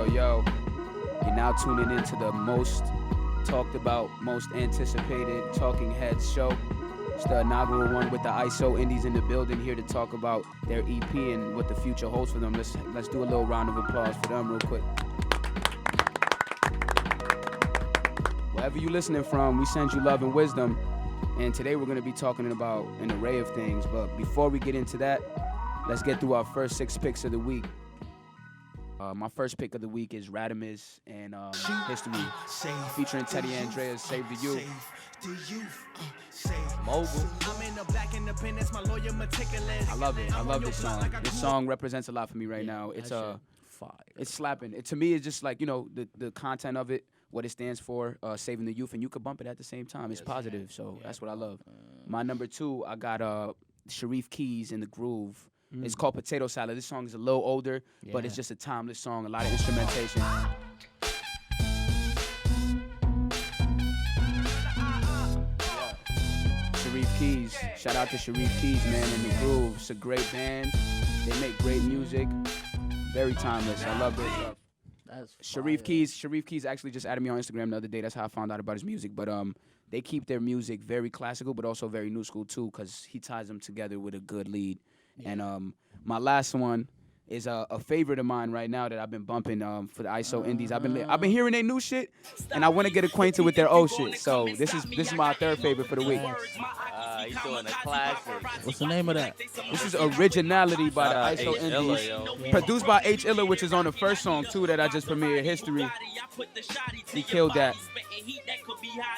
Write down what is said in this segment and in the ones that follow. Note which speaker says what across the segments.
Speaker 1: Yo. You're now tuning into the most talked about, most anticipated Talking Heads show. It's the inaugural one with the ISO Indies in the building, here to talk about their EP and what the future holds for them. Let's do a little round of applause for them real quick. Wherever you're listening from, we send you love and wisdom. And today we're going to be talking about an array of things. But before we get into that, let's get through our first 6 picks of the week. My first pick of the week is Radimus and History, featuring Teddy Andreas, Save the Youth. Mogul. I love it. I love this song. This song represents a lot for me right now. It's it's slapping. To me, it's just like, you know, the content of it, what it stands for, saving the youth, and you could bump it at the same time. It's positive, so that's what I love. My number 2, I got Sharif Keys in the Groove. It's called Potato Salad. This song is a little older, but it's just a timeless song. A lot of instrumentation. Sharif Keys. Shout out to Sharif Keys, man, in the Groove. It's a great band. They make great music. Very timeless. I love it. Sharif Keys actually just added me on Instagram the other day. That's how I found out about his music. But they keep their music very classical, but also very new school too, because he ties them together with a good lead. Yeah. And my last one is a favorite of mine right now that I've been bumping for the ISO Indies. I've been hearing their new shit, and I want to get acquainted with their old shit. So this is my third favorite for the week.
Speaker 2: He's doing a classic.
Speaker 3: What's the name of that?
Speaker 1: This is Originality by the ISO Indies. Produced by H. Illa, which is on the first song too that I just premiered, History. He killed that.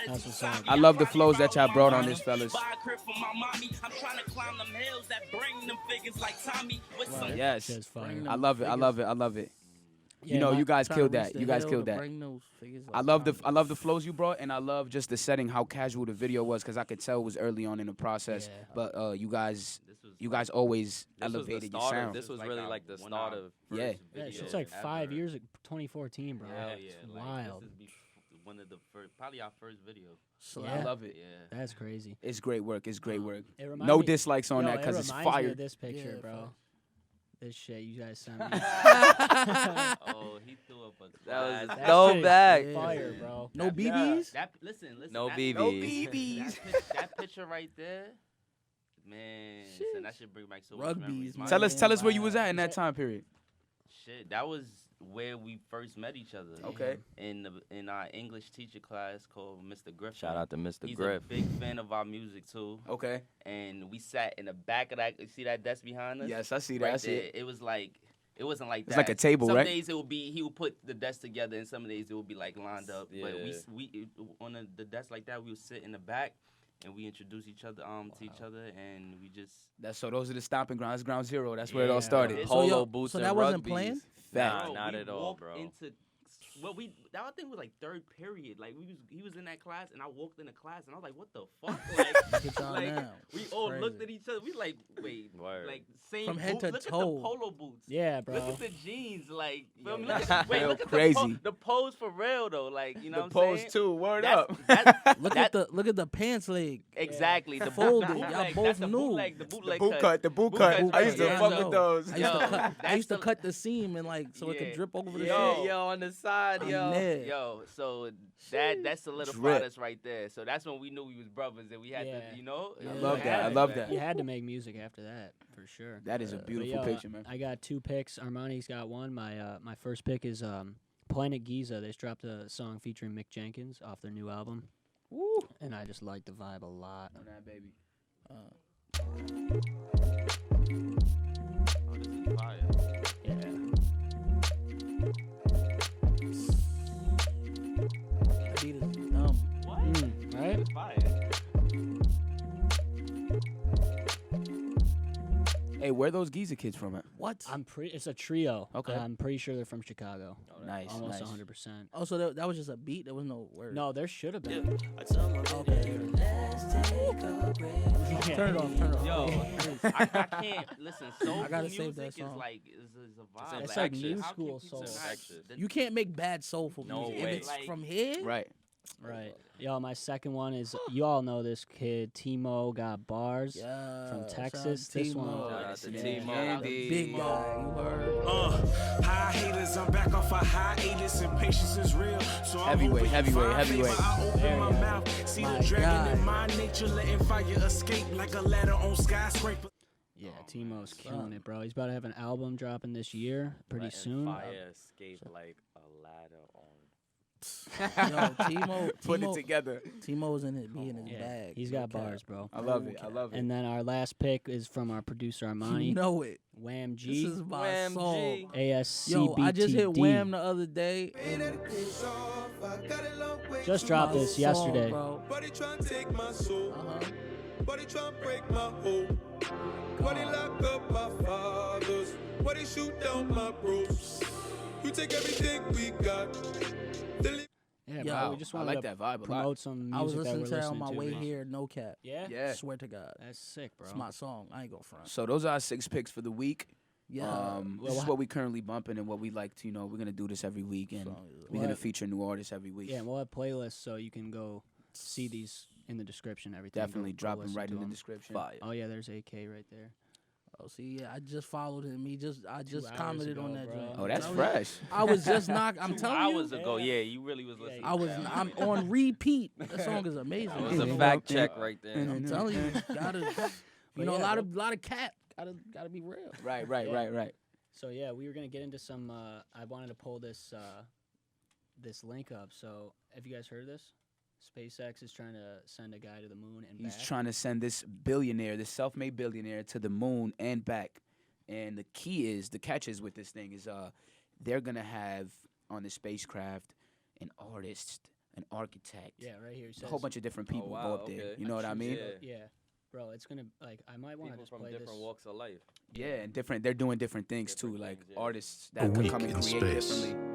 Speaker 3: That's what's up.
Speaker 1: I love the flows that y'all brought on this, fellas. Yes. I love it.
Speaker 3: Yeah,
Speaker 1: you know, you guys killed that. I love the flows you brought, and I love just the setting, how casual the video was, because I could tell it was early on in the process. Yeah. But you guys always elevated your sound.
Speaker 2: This was really like the start of
Speaker 3: yeah, it's like 5 years, 2014, bro.
Speaker 2: Yeah,
Speaker 3: it's
Speaker 2: like,
Speaker 3: wild.
Speaker 2: This is one of the first, probably our first video.
Speaker 3: Yeah.
Speaker 1: I love it.
Speaker 2: Yeah,
Speaker 3: that's crazy.
Speaker 1: It's great work.
Speaker 3: No
Speaker 1: dislikes on that because it's fire.
Speaker 3: Me this picture, bro. This shit you guys sent me.
Speaker 2: Oh, he threw up a
Speaker 3: that
Speaker 2: no back.
Speaker 3: Fire, bro.
Speaker 2: No
Speaker 3: BBs?
Speaker 2: Listen.
Speaker 1: No BBs.
Speaker 2: That picture right there, man. Listen, that should bring back so much memories.
Speaker 1: Tell us where you was at in that time period.
Speaker 2: Shit, that was where we first met each other.
Speaker 1: Okay.
Speaker 2: In our English teacher class called Mr. Griffin.
Speaker 4: Shout out to Mr.
Speaker 2: He's
Speaker 4: Griff.
Speaker 2: a big fan of our music too.
Speaker 1: Okay.
Speaker 2: And we sat in the back of that. You see that desk behind us?
Speaker 1: Yes, I see that.
Speaker 2: Right there. It was like. It wasn't like that.
Speaker 1: It's like a table,
Speaker 2: some
Speaker 1: right?
Speaker 2: Some days it would be he would put the desk together, and some days it would be like lined up.
Speaker 4: Yeah.
Speaker 2: But we on the desk like that, we would sit in the back. And we introduced each other to each other, and we just.
Speaker 1: Those are the stomping grounds. That's ground zero. That's where it all started.
Speaker 4: Polo boots.
Speaker 3: So
Speaker 4: and
Speaker 3: that wasn't
Speaker 4: rugbies.
Speaker 3: planned?
Speaker 4: Nah,
Speaker 2: Bro,
Speaker 4: not at all, bro.
Speaker 2: That I think was like third period. Like he was in that class, and I walked in the class, and I was like, "What the fuck?" Like, we all looked at each other. We like, wait, like same
Speaker 3: from head
Speaker 2: boots.
Speaker 3: to
Speaker 2: Look
Speaker 3: toe.
Speaker 2: at the polo boots.
Speaker 3: Yeah, bro.
Speaker 2: Look at the jeans. Like,
Speaker 1: Yeah.
Speaker 2: look at
Speaker 1: Crazy.
Speaker 2: the pose for real though. Like, you know,
Speaker 1: The
Speaker 2: what I'm
Speaker 1: pose
Speaker 2: saying?
Speaker 1: too. Word
Speaker 2: That's-
Speaker 1: up.
Speaker 2: that's-
Speaker 3: Look at the pants leg.
Speaker 2: Exactly. The
Speaker 3: Folded.
Speaker 2: bootleg.
Speaker 3: Y'all both
Speaker 2: That's the
Speaker 3: knew.
Speaker 2: bootleg. The
Speaker 1: The
Speaker 2: bootleg
Speaker 1: boot cut. The boot cut.
Speaker 2: cut.
Speaker 1: I used to
Speaker 3: Yeah,
Speaker 1: fuck
Speaker 3: I
Speaker 1: with
Speaker 3: know.
Speaker 1: those.
Speaker 3: I used to cut the seam and like so it could
Speaker 2: Yeah.
Speaker 3: drip over the
Speaker 2: Yo.
Speaker 3: shit.
Speaker 4: Yo, on the side,
Speaker 3: I'm
Speaker 4: yo.
Speaker 3: dead.
Speaker 2: Yo, so that solidified
Speaker 1: Drip.
Speaker 2: us right there. So that's when we knew we was brothers, and we had to, you know.
Speaker 1: I love that. I love that.
Speaker 3: You had to make music after that for sure.
Speaker 1: That is a beautiful picture, man.
Speaker 3: I got 2 picks. Armani's got one. My first pick is Planet Giza. They just dropped a song featuring Mick Jenkins off their new album.
Speaker 1: Woo.
Speaker 3: And I just like the vibe a lot.
Speaker 1: On that baby.
Speaker 2: Oh, this is fire.
Speaker 3: Yeah. That beat is dumb.
Speaker 2: What?
Speaker 3: Right?
Speaker 2: It's fire.
Speaker 1: Hey, where are those Giza kids from?
Speaker 3: What? It's a trio.
Speaker 1: Okay.
Speaker 3: I'm pretty sure they're from Chicago.
Speaker 1: Nice.
Speaker 3: Almost
Speaker 1: nice.
Speaker 3: 100%.
Speaker 5: Oh, so that was just a beat? There was no word?
Speaker 3: No, there should have been.
Speaker 5: Okay. Turn it off.
Speaker 2: Yo, I can't listen. Soul
Speaker 5: I gotta
Speaker 2: music
Speaker 5: save that
Speaker 2: is
Speaker 5: song.
Speaker 2: like is a vibe.
Speaker 3: It's like new
Speaker 2: how can
Speaker 3: school
Speaker 2: people
Speaker 3: soul.
Speaker 2: not-
Speaker 5: You can't make bad soulful
Speaker 4: No
Speaker 5: music.
Speaker 4: way.
Speaker 5: If it's from here,
Speaker 1: Right.
Speaker 3: Right. Yo, my second one is, you all know this kid, Tihmeh got bars from Texas. This one.
Speaker 4: Shout out to Tihmeh.
Speaker 5: Big guy. You heard?
Speaker 6: High haters, I'm back off a hiatus and patience is real. So I'm
Speaker 1: Heavyweight.
Speaker 6: I open
Speaker 3: There
Speaker 6: my
Speaker 3: you go.
Speaker 6: mouth, see
Speaker 5: My
Speaker 6: the dragon
Speaker 5: God.
Speaker 6: in my nature, letting fire escape like a ladder on skyscraper.
Speaker 3: Yeah, Timo's killing it, bro. He's about to have an album dropping this year, pretty
Speaker 4: Letting
Speaker 3: soon.
Speaker 4: Fire escape like a ladder on.
Speaker 5: Yo,
Speaker 1: Put it
Speaker 5: Timo,
Speaker 1: together.
Speaker 5: Timo's in his
Speaker 3: Yeah,
Speaker 5: bag.
Speaker 3: he's
Speaker 5: No
Speaker 3: got
Speaker 5: cap.
Speaker 3: bars, bro.
Speaker 1: I love it. I love it.
Speaker 3: And then our last pick is from our producer Armani.
Speaker 5: You know it.
Speaker 3: Wham
Speaker 5: This
Speaker 3: G.
Speaker 5: is my
Speaker 4: Wham
Speaker 5: song.
Speaker 4: G.
Speaker 3: ASCBTD.
Speaker 5: Yo, I just hit Wham the other day.
Speaker 3: Just dropped
Speaker 5: My
Speaker 3: this
Speaker 5: song,
Speaker 3: yesterday.
Speaker 5: bro.
Speaker 6: Buddy trying to take my soul. Buddy trying to break my home. Buddy lock up my fathers. Buddy shoot down my bros. You take everything we got.
Speaker 3: Yeah,
Speaker 5: Yo,
Speaker 3: bro. We just
Speaker 1: I
Speaker 3: wanted
Speaker 1: like
Speaker 3: to
Speaker 1: that vibe a lot.
Speaker 3: promote some music
Speaker 5: I was
Speaker 3: that
Speaker 5: listening
Speaker 3: we're
Speaker 5: to it
Speaker 3: listening
Speaker 5: on my
Speaker 3: to,
Speaker 5: way
Speaker 3: man.
Speaker 5: here, no cap.
Speaker 3: Yeah?
Speaker 1: Yeah.
Speaker 5: Swear to God.
Speaker 3: That's sick, bro.
Speaker 5: It's my song. I ain't gonna front.
Speaker 1: So those are our 6 picks for the week.
Speaker 5: Yeah.
Speaker 1: This is what we currently bumping and what we like to, we're going to do this every week. And we're going to feature new artists every week.
Speaker 3: Yeah, and we'll have playlists so you can go see these in the description, everything.
Speaker 1: Definitely
Speaker 3: Go
Speaker 1: drop them
Speaker 3: listen
Speaker 1: right
Speaker 3: to
Speaker 1: in the
Speaker 3: 'em.
Speaker 1: description.
Speaker 4: Fire.
Speaker 3: Oh, yeah, there's AK right there.
Speaker 5: Oh, see, yeah, I just followed him. I just
Speaker 3: hours
Speaker 5: commented on
Speaker 3: ago,
Speaker 5: that
Speaker 3: bro.
Speaker 5: joint.
Speaker 1: Oh, that's
Speaker 5: I'm telling you.
Speaker 1: fresh.
Speaker 5: I was just not. I'm
Speaker 2: 2
Speaker 5: telling
Speaker 2: hours
Speaker 5: you.
Speaker 2: ago. Yeah, you really was listening.
Speaker 5: I'm on repeat. That song is amazing.
Speaker 4: That was a fact check right there.
Speaker 5: I'm telling you, gotta. You
Speaker 3: But
Speaker 5: know,
Speaker 3: yeah,
Speaker 5: a lot of cap. Gotta be real.
Speaker 1: Right.
Speaker 3: So, yeah, we were going to get into some, I wanted to pull this this link up. So, have you guys heard of this? SpaceX is trying to send a guy to the moon and
Speaker 1: He's
Speaker 3: back.
Speaker 1: trying to send this billionaire, this self-made billionaire, to the moon and back. And the catch is with this thing is they're going to have on the spacecraft an artist, an architect,
Speaker 3: Yeah, right here. It
Speaker 1: a
Speaker 3: says,
Speaker 1: whole bunch of different people
Speaker 4: wow,
Speaker 1: go up there.
Speaker 4: okay.
Speaker 1: You know what I mean?
Speaker 4: Yeah.
Speaker 3: Yeah. Bro, it's going to, like, I might want to
Speaker 4: People
Speaker 3: just
Speaker 4: from
Speaker 3: play
Speaker 4: different
Speaker 3: this.
Speaker 4: walks of life.
Speaker 1: Yeah, and they're doing different things too,
Speaker 4: Different
Speaker 1: like
Speaker 4: things, yeah.
Speaker 1: artists
Speaker 7: A
Speaker 1: that can
Speaker 7: week
Speaker 1: come and
Speaker 7: in
Speaker 1: create
Speaker 7: space.
Speaker 1: differently.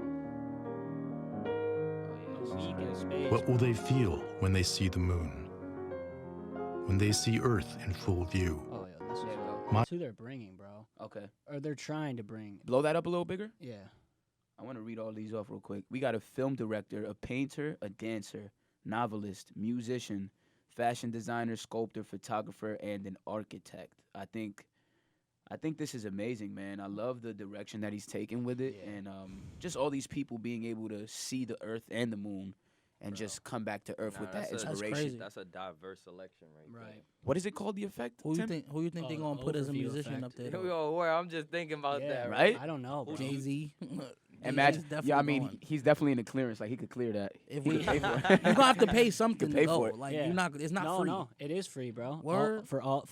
Speaker 3: A week in space.
Speaker 7: What will they feel when they see the moon? When they see Earth in full view?
Speaker 3: Oh, yeah, this is
Speaker 1: There you go.
Speaker 3: that's who they're bringing, bro.
Speaker 1: Okay.
Speaker 3: Or they're trying to bring.
Speaker 1: Blow that up a little bigger.
Speaker 3: Yeah.
Speaker 1: I want to read all these off real quick. We got a film director, a painter, a dancer, novelist, musician, fashion designer, sculptor, photographer, and an architect. I think this is amazing, man. I love the direction that he's taken with it,
Speaker 3: Yeah.
Speaker 1: and just all these people being able to see the Earth and the moon, and just come back to Earth
Speaker 4: Nah,
Speaker 1: with that
Speaker 4: that's
Speaker 1: inspiration.
Speaker 5: crazy.
Speaker 4: That's a diverse selection right
Speaker 3: Right.
Speaker 1: What is it called? The effect?
Speaker 5: Who you
Speaker 1: Tim?
Speaker 5: think? Who you think they
Speaker 3: Oh,
Speaker 5: gonna put as a
Speaker 3: overview
Speaker 5: musician
Speaker 3: effect.
Speaker 5: up there?
Speaker 4: there. Yo, where I'm just thinking about
Speaker 3: Yeah,
Speaker 4: that.
Speaker 1: right?
Speaker 3: I don't know, bro.
Speaker 5: Jay Z.
Speaker 1: Imagine. Yeah, I mean, he's definitely in the clearance. Like he could clear that.
Speaker 5: if
Speaker 1: He
Speaker 5: we,
Speaker 1: could pay for
Speaker 5: you're
Speaker 1: it.
Speaker 5: gonna have to pay something
Speaker 1: pay
Speaker 5: to go.
Speaker 1: for it.
Speaker 5: Like
Speaker 3: Yeah.
Speaker 5: you're not. It's not
Speaker 3: no,
Speaker 5: free.
Speaker 3: no, it is free, bro. All,
Speaker 5: Word?
Speaker 3: for all,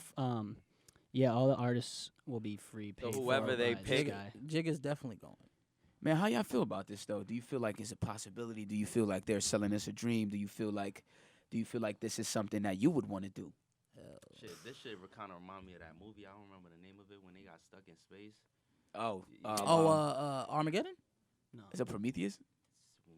Speaker 3: yeah, all the artists will be free.
Speaker 4: So
Speaker 3: Paid for
Speaker 4: whoever they
Speaker 3: by this
Speaker 4: pick-
Speaker 3: guy.
Speaker 5: Jig is definitely going.
Speaker 1: Man, how y'all feel about this though? Do you feel like it's a possibility? Do you feel like they're selling us a dream? Do you feel like this is something that you would want to do?
Speaker 2: Shit, this shit kind of remind me of that movie. I don't remember the name of it when they got stuck in space.
Speaker 1: Oh,
Speaker 5: Armageddon.
Speaker 3: No,
Speaker 1: is it Prometheus?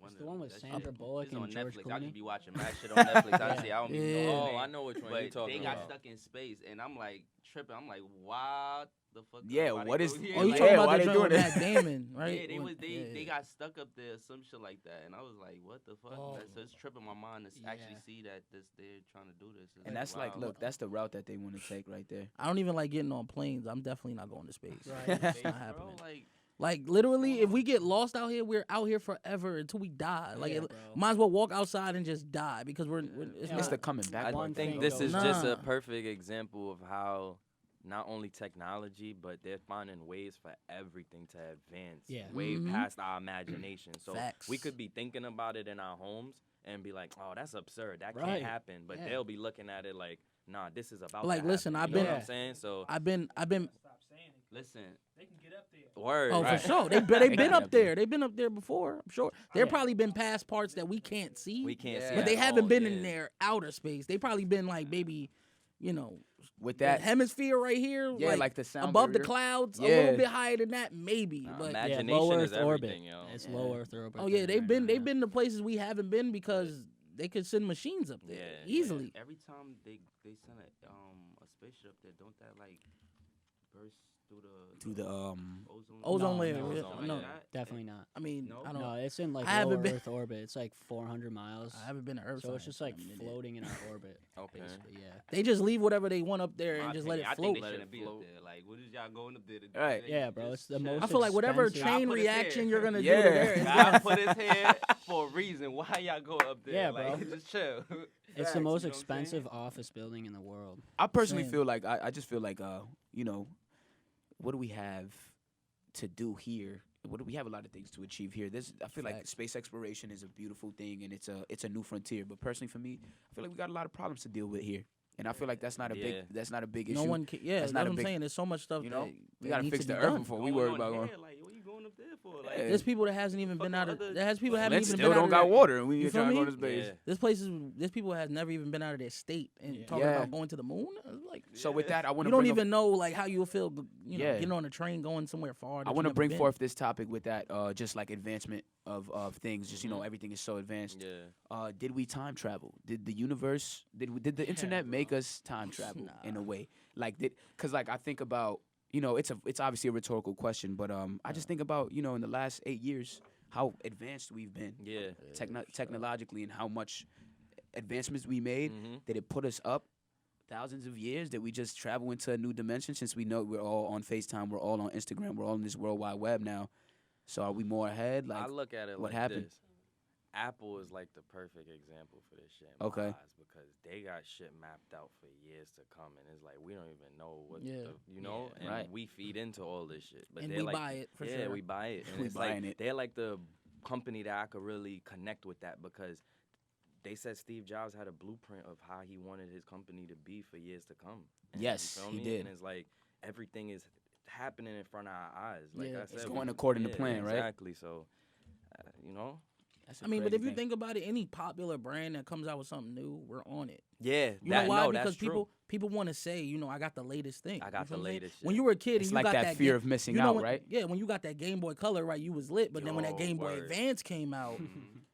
Speaker 3: it's the one with
Speaker 2: that
Speaker 3: Sandra
Speaker 2: shit-
Speaker 3: Bullock
Speaker 2: it's on
Speaker 3: and George
Speaker 2: Netflix. I
Speaker 3: Clooney.
Speaker 2: just be watching mad shit on Netflix. Honestly, I don't even
Speaker 5: Yeah.
Speaker 2: know.
Speaker 4: Oh,
Speaker 2: the
Speaker 4: I
Speaker 2: name.
Speaker 4: know which one
Speaker 2: But
Speaker 4: you're talking
Speaker 2: they got
Speaker 4: about.
Speaker 2: stuck in space, and I'm like tripping. I'm like, what the fuck?
Speaker 1: Yeah,
Speaker 2: why they
Speaker 1: what
Speaker 2: go
Speaker 1: is-
Speaker 2: here?
Speaker 5: Oh, you
Speaker 2: Like,
Speaker 5: talking
Speaker 1: why
Speaker 5: about
Speaker 1: they
Speaker 5: the joint
Speaker 1: doing
Speaker 5: with
Speaker 1: it?
Speaker 5: Matt Damon, right?
Speaker 2: Yeah, they was
Speaker 5: Yeah.
Speaker 2: they got stuck up there, some shit like that, and I was like, what the fuck?
Speaker 3: Oh.
Speaker 2: So it's tripping my mind to actually
Speaker 3: Yeah.
Speaker 2: see that they're trying to do this. It's
Speaker 1: And that's like,
Speaker 2: wow.
Speaker 1: look, that's the route that they want to take right there.
Speaker 5: I don't even like getting on planes. I'm definitely not going to space.
Speaker 3: Right.
Speaker 5: It's
Speaker 2: Space,
Speaker 5: not
Speaker 2: bro,
Speaker 5: happening.
Speaker 2: like,
Speaker 5: Like literally, if we get lost out here, we're out here forever until we die. Like,
Speaker 3: Yeah,
Speaker 5: it-
Speaker 3: bro.
Speaker 5: might as well walk outside and just die because it's
Speaker 3: Yeah.
Speaker 1: It's
Speaker 5: not.
Speaker 1: the coming back.
Speaker 4: I
Speaker 3: One
Speaker 1: part.
Speaker 3: thing
Speaker 4: think this is
Speaker 3: goes-
Speaker 4: just a
Speaker 5: Nah.
Speaker 4: perfect example of how not only technology, but they're finding ways for everything to advance
Speaker 3: Yeah.
Speaker 4: way
Speaker 5: Mhm.
Speaker 4: past our imagination. So
Speaker 5: Facts.
Speaker 4: we could be thinking about it in our homes and be like, "Oh, that's absurd. That
Speaker 3: Right.
Speaker 4: can't happen." But
Speaker 3: Yeah.
Speaker 4: they'll be looking at it like, "Nah, this is about."
Speaker 5: Like,
Speaker 4: to
Speaker 5: listen,
Speaker 4: happen."
Speaker 5: I've
Speaker 4: You know
Speaker 5: been-
Speaker 4: what I'm saying? So
Speaker 5: I've been.
Speaker 2: listen,
Speaker 4: word.
Speaker 5: Oh,
Speaker 4: right.
Speaker 5: for sure. They've
Speaker 1: They
Speaker 5: been
Speaker 1: get
Speaker 5: up
Speaker 1: up there.
Speaker 5: there. They've been up there before. I'm sure. They've
Speaker 3: Yeah.
Speaker 5: probably been past parts that we can't see.
Speaker 4: We can't see.
Speaker 1: Yeah.
Speaker 5: But they
Speaker 4: at
Speaker 5: haven't
Speaker 4: all,
Speaker 5: been
Speaker 4: yeah.
Speaker 5: in their outer space. They probably been like maybe, you know,
Speaker 1: With
Speaker 5: the
Speaker 1: that,
Speaker 5: hemisphere right here.
Speaker 1: yeah, like the sound
Speaker 5: above the
Speaker 1: barrier.
Speaker 5: clouds, a
Speaker 1: Yeah.
Speaker 5: little bit higher than that, maybe.
Speaker 4: Nah,
Speaker 5: But
Speaker 4: imagine-
Speaker 3: Yeah, low
Speaker 4: Imagination
Speaker 3: Earth
Speaker 4: is
Speaker 3: orbit.
Speaker 4: everything, yo.
Speaker 3: It's
Speaker 1: Yeah.
Speaker 3: low Earth orbit.
Speaker 5: oh yeah, they've
Speaker 3: right
Speaker 5: been
Speaker 3: now.
Speaker 5: to places we haven't been because they could send machines up there
Speaker 4: Yeah.
Speaker 5: easily.
Speaker 2: every time they send a spaceship up there, don't that like burst
Speaker 1: through the
Speaker 5: ozone
Speaker 3: No,
Speaker 5: layer.
Speaker 3: no,
Speaker 5: yeah,
Speaker 2: something
Speaker 5: no,
Speaker 2: like that.
Speaker 3: Definitely not.
Speaker 5: I mean,
Speaker 2: No?
Speaker 5: I don't.
Speaker 3: No, it's in like
Speaker 5: I haven't
Speaker 3: lower
Speaker 5: been-
Speaker 3: Earth orbit. It's like 400 miles.
Speaker 5: I haven't been to Earth.
Speaker 3: So it's just like
Speaker 5: science in a minute.
Speaker 3: floating in our orbit.
Speaker 4: Okay.
Speaker 3: Basically, yeah.
Speaker 5: They just leave whatever they want up there
Speaker 2: My
Speaker 5: and just let it
Speaker 2: opinion, I
Speaker 5: float.
Speaker 2: think they
Speaker 4: Let
Speaker 2: shouldn't
Speaker 4: it
Speaker 2: be up
Speaker 4: float.
Speaker 2: there. Like, what is y'all going up there to do?
Speaker 1: Right.
Speaker 2: They
Speaker 3: Yeah, bro, it's the
Speaker 2: just
Speaker 3: most
Speaker 5: I feel like whatever
Speaker 3: expensive-
Speaker 5: chain
Speaker 2: God put us
Speaker 5: reaction
Speaker 2: here.
Speaker 5: you're gonna
Speaker 1: Yeah.
Speaker 5: do to there,
Speaker 2: God put his here for a reason. Why y'all go up there?
Speaker 3: Yeah,
Speaker 2: like,
Speaker 3: bro.
Speaker 2: just chill.
Speaker 3: It's the
Speaker 2: Facts,
Speaker 3: most
Speaker 2: you know what I'm saying?
Speaker 3: expensive office building in the world.
Speaker 1: I personally
Speaker 5: Same.
Speaker 1: feel like I just feel like you know, what do we have to do here? What do we have a lot of things to achieve here? I feel like
Speaker 5: Facts.
Speaker 1: space exploration is a beautiful thing and it's a new frontier. But personally for me, I feel like we got a lot of problems to deal with here. And I feel like that's not a
Speaker 4: Yeah.
Speaker 1: big issue.
Speaker 5: no one can. Yeah,
Speaker 1: That's
Speaker 5: that's
Speaker 1: not
Speaker 5: what
Speaker 1: a
Speaker 5: I'm
Speaker 1: big-
Speaker 5: saying. There's so much stuff
Speaker 1: you know,
Speaker 5: that
Speaker 1: we gotta
Speaker 5: needs
Speaker 1: fix
Speaker 5: to
Speaker 1: the
Speaker 5: be
Speaker 1: Earth
Speaker 5: done.
Speaker 1: before we
Speaker 2: Going
Speaker 1: worry
Speaker 2: on
Speaker 1: about going.
Speaker 2: here, like, what you going up there for? Like,
Speaker 1: Yeah.
Speaker 5: There's people that hasn't even been
Speaker 2: Fucking
Speaker 5: out of.
Speaker 2: other-
Speaker 5: There's people that haven't
Speaker 1: Flint
Speaker 5: even
Speaker 1: still
Speaker 5: been out
Speaker 1: don't
Speaker 5: of
Speaker 1: got
Speaker 5: their-
Speaker 1: water and we
Speaker 5: You
Speaker 1: ain't
Speaker 5: feel
Speaker 1: trying to go
Speaker 5: me?
Speaker 1: to space.
Speaker 4: Yeah.
Speaker 5: This people has never even been out of their state and
Speaker 3: Yeah.
Speaker 5: talking
Speaker 1: Yeah.
Speaker 5: about going to the moon. It's like
Speaker 1: So with that, I want
Speaker 5: you
Speaker 1: to
Speaker 5: don't
Speaker 1: bring
Speaker 5: even know like how you'll feel. You know,
Speaker 1: Yeah.
Speaker 5: getting on a train going somewhere far.
Speaker 1: I want to bring forth this topic with that, just like advancement of things. Just everything is so advanced.
Speaker 4: Yeah.
Speaker 1: Did we time travel? Did the universe? Did the internet make us time travel in a way? Like because like I think about it's obviously a rhetorical question, but I just think about in the last 8 years how advanced we've been
Speaker 4: Yeah.
Speaker 1: technologically and how much advancements we made.
Speaker 4: Mhm.
Speaker 1: Did it put us up thousands of years? Did we just travel into a new dimension since we know we're all on FaceTime, we're all on Instagram, we're all on this World Wide Web now? So are we more ahead? Like
Speaker 4: I look at it
Speaker 1: what
Speaker 4: like
Speaker 1: happened?
Speaker 4: this. Apple is like the perfect example for this shit.
Speaker 1: Okay.
Speaker 4: Because they got shit mapped out for years to come, and it's like we don't even know what
Speaker 5: Yeah.
Speaker 4: and
Speaker 1: Right.
Speaker 4: we feed into all this shit. But
Speaker 5: And
Speaker 4: they're
Speaker 5: we
Speaker 4: like,
Speaker 5: buy it for
Speaker 4: yeah,
Speaker 5: sure.
Speaker 4: we buy it. And
Speaker 1: We
Speaker 4: it's
Speaker 1: buying
Speaker 4: like
Speaker 1: it.
Speaker 4: they're like the company that I could really connect with that because they said Steve Jobs had a blueprint of how he wanted his company to be for years to come. And
Speaker 1: Yes,
Speaker 4: you feel
Speaker 1: he
Speaker 4: me?
Speaker 1: did.
Speaker 4: And it's like everything is happening in front of our eyes. Like
Speaker 5: Yeah.
Speaker 4: I
Speaker 5: It's
Speaker 4: said,
Speaker 1: going according to plan, right?
Speaker 4: Exactly. So, you know.
Speaker 1: That's a
Speaker 5: I mean, but
Speaker 1: crazy
Speaker 5: if you
Speaker 1: thing.
Speaker 5: think about it, any popular brand that comes out with something new, we're on it.
Speaker 4: Yeah,
Speaker 5: You know why?
Speaker 4: no,
Speaker 5: Because
Speaker 4: that's true.
Speaker 5: people want to say, I got the latest thing.
Speaker 4: I
Speaker 5: You
Speaker 4: got
Speaker 5: feel
Speaker 4: the
Speaker 5: me?
Speaker 4: latest
Speaker 5: When
Speaker 4: shit.
Speaker 5: you were a kid,
Speaker 1: It's
Speaker 5: and you
Speaker 1: like
Speaker 5: got
Speaker 1: that fear of missing out, right?
Speaker 5: Yeah, when you got that Game Boy Color, right, you was lit. But then when that
Speaker 4: Yo,
Speaker 5: Game Boy
Speaker 4: word.
Speaker 5: Advance came out,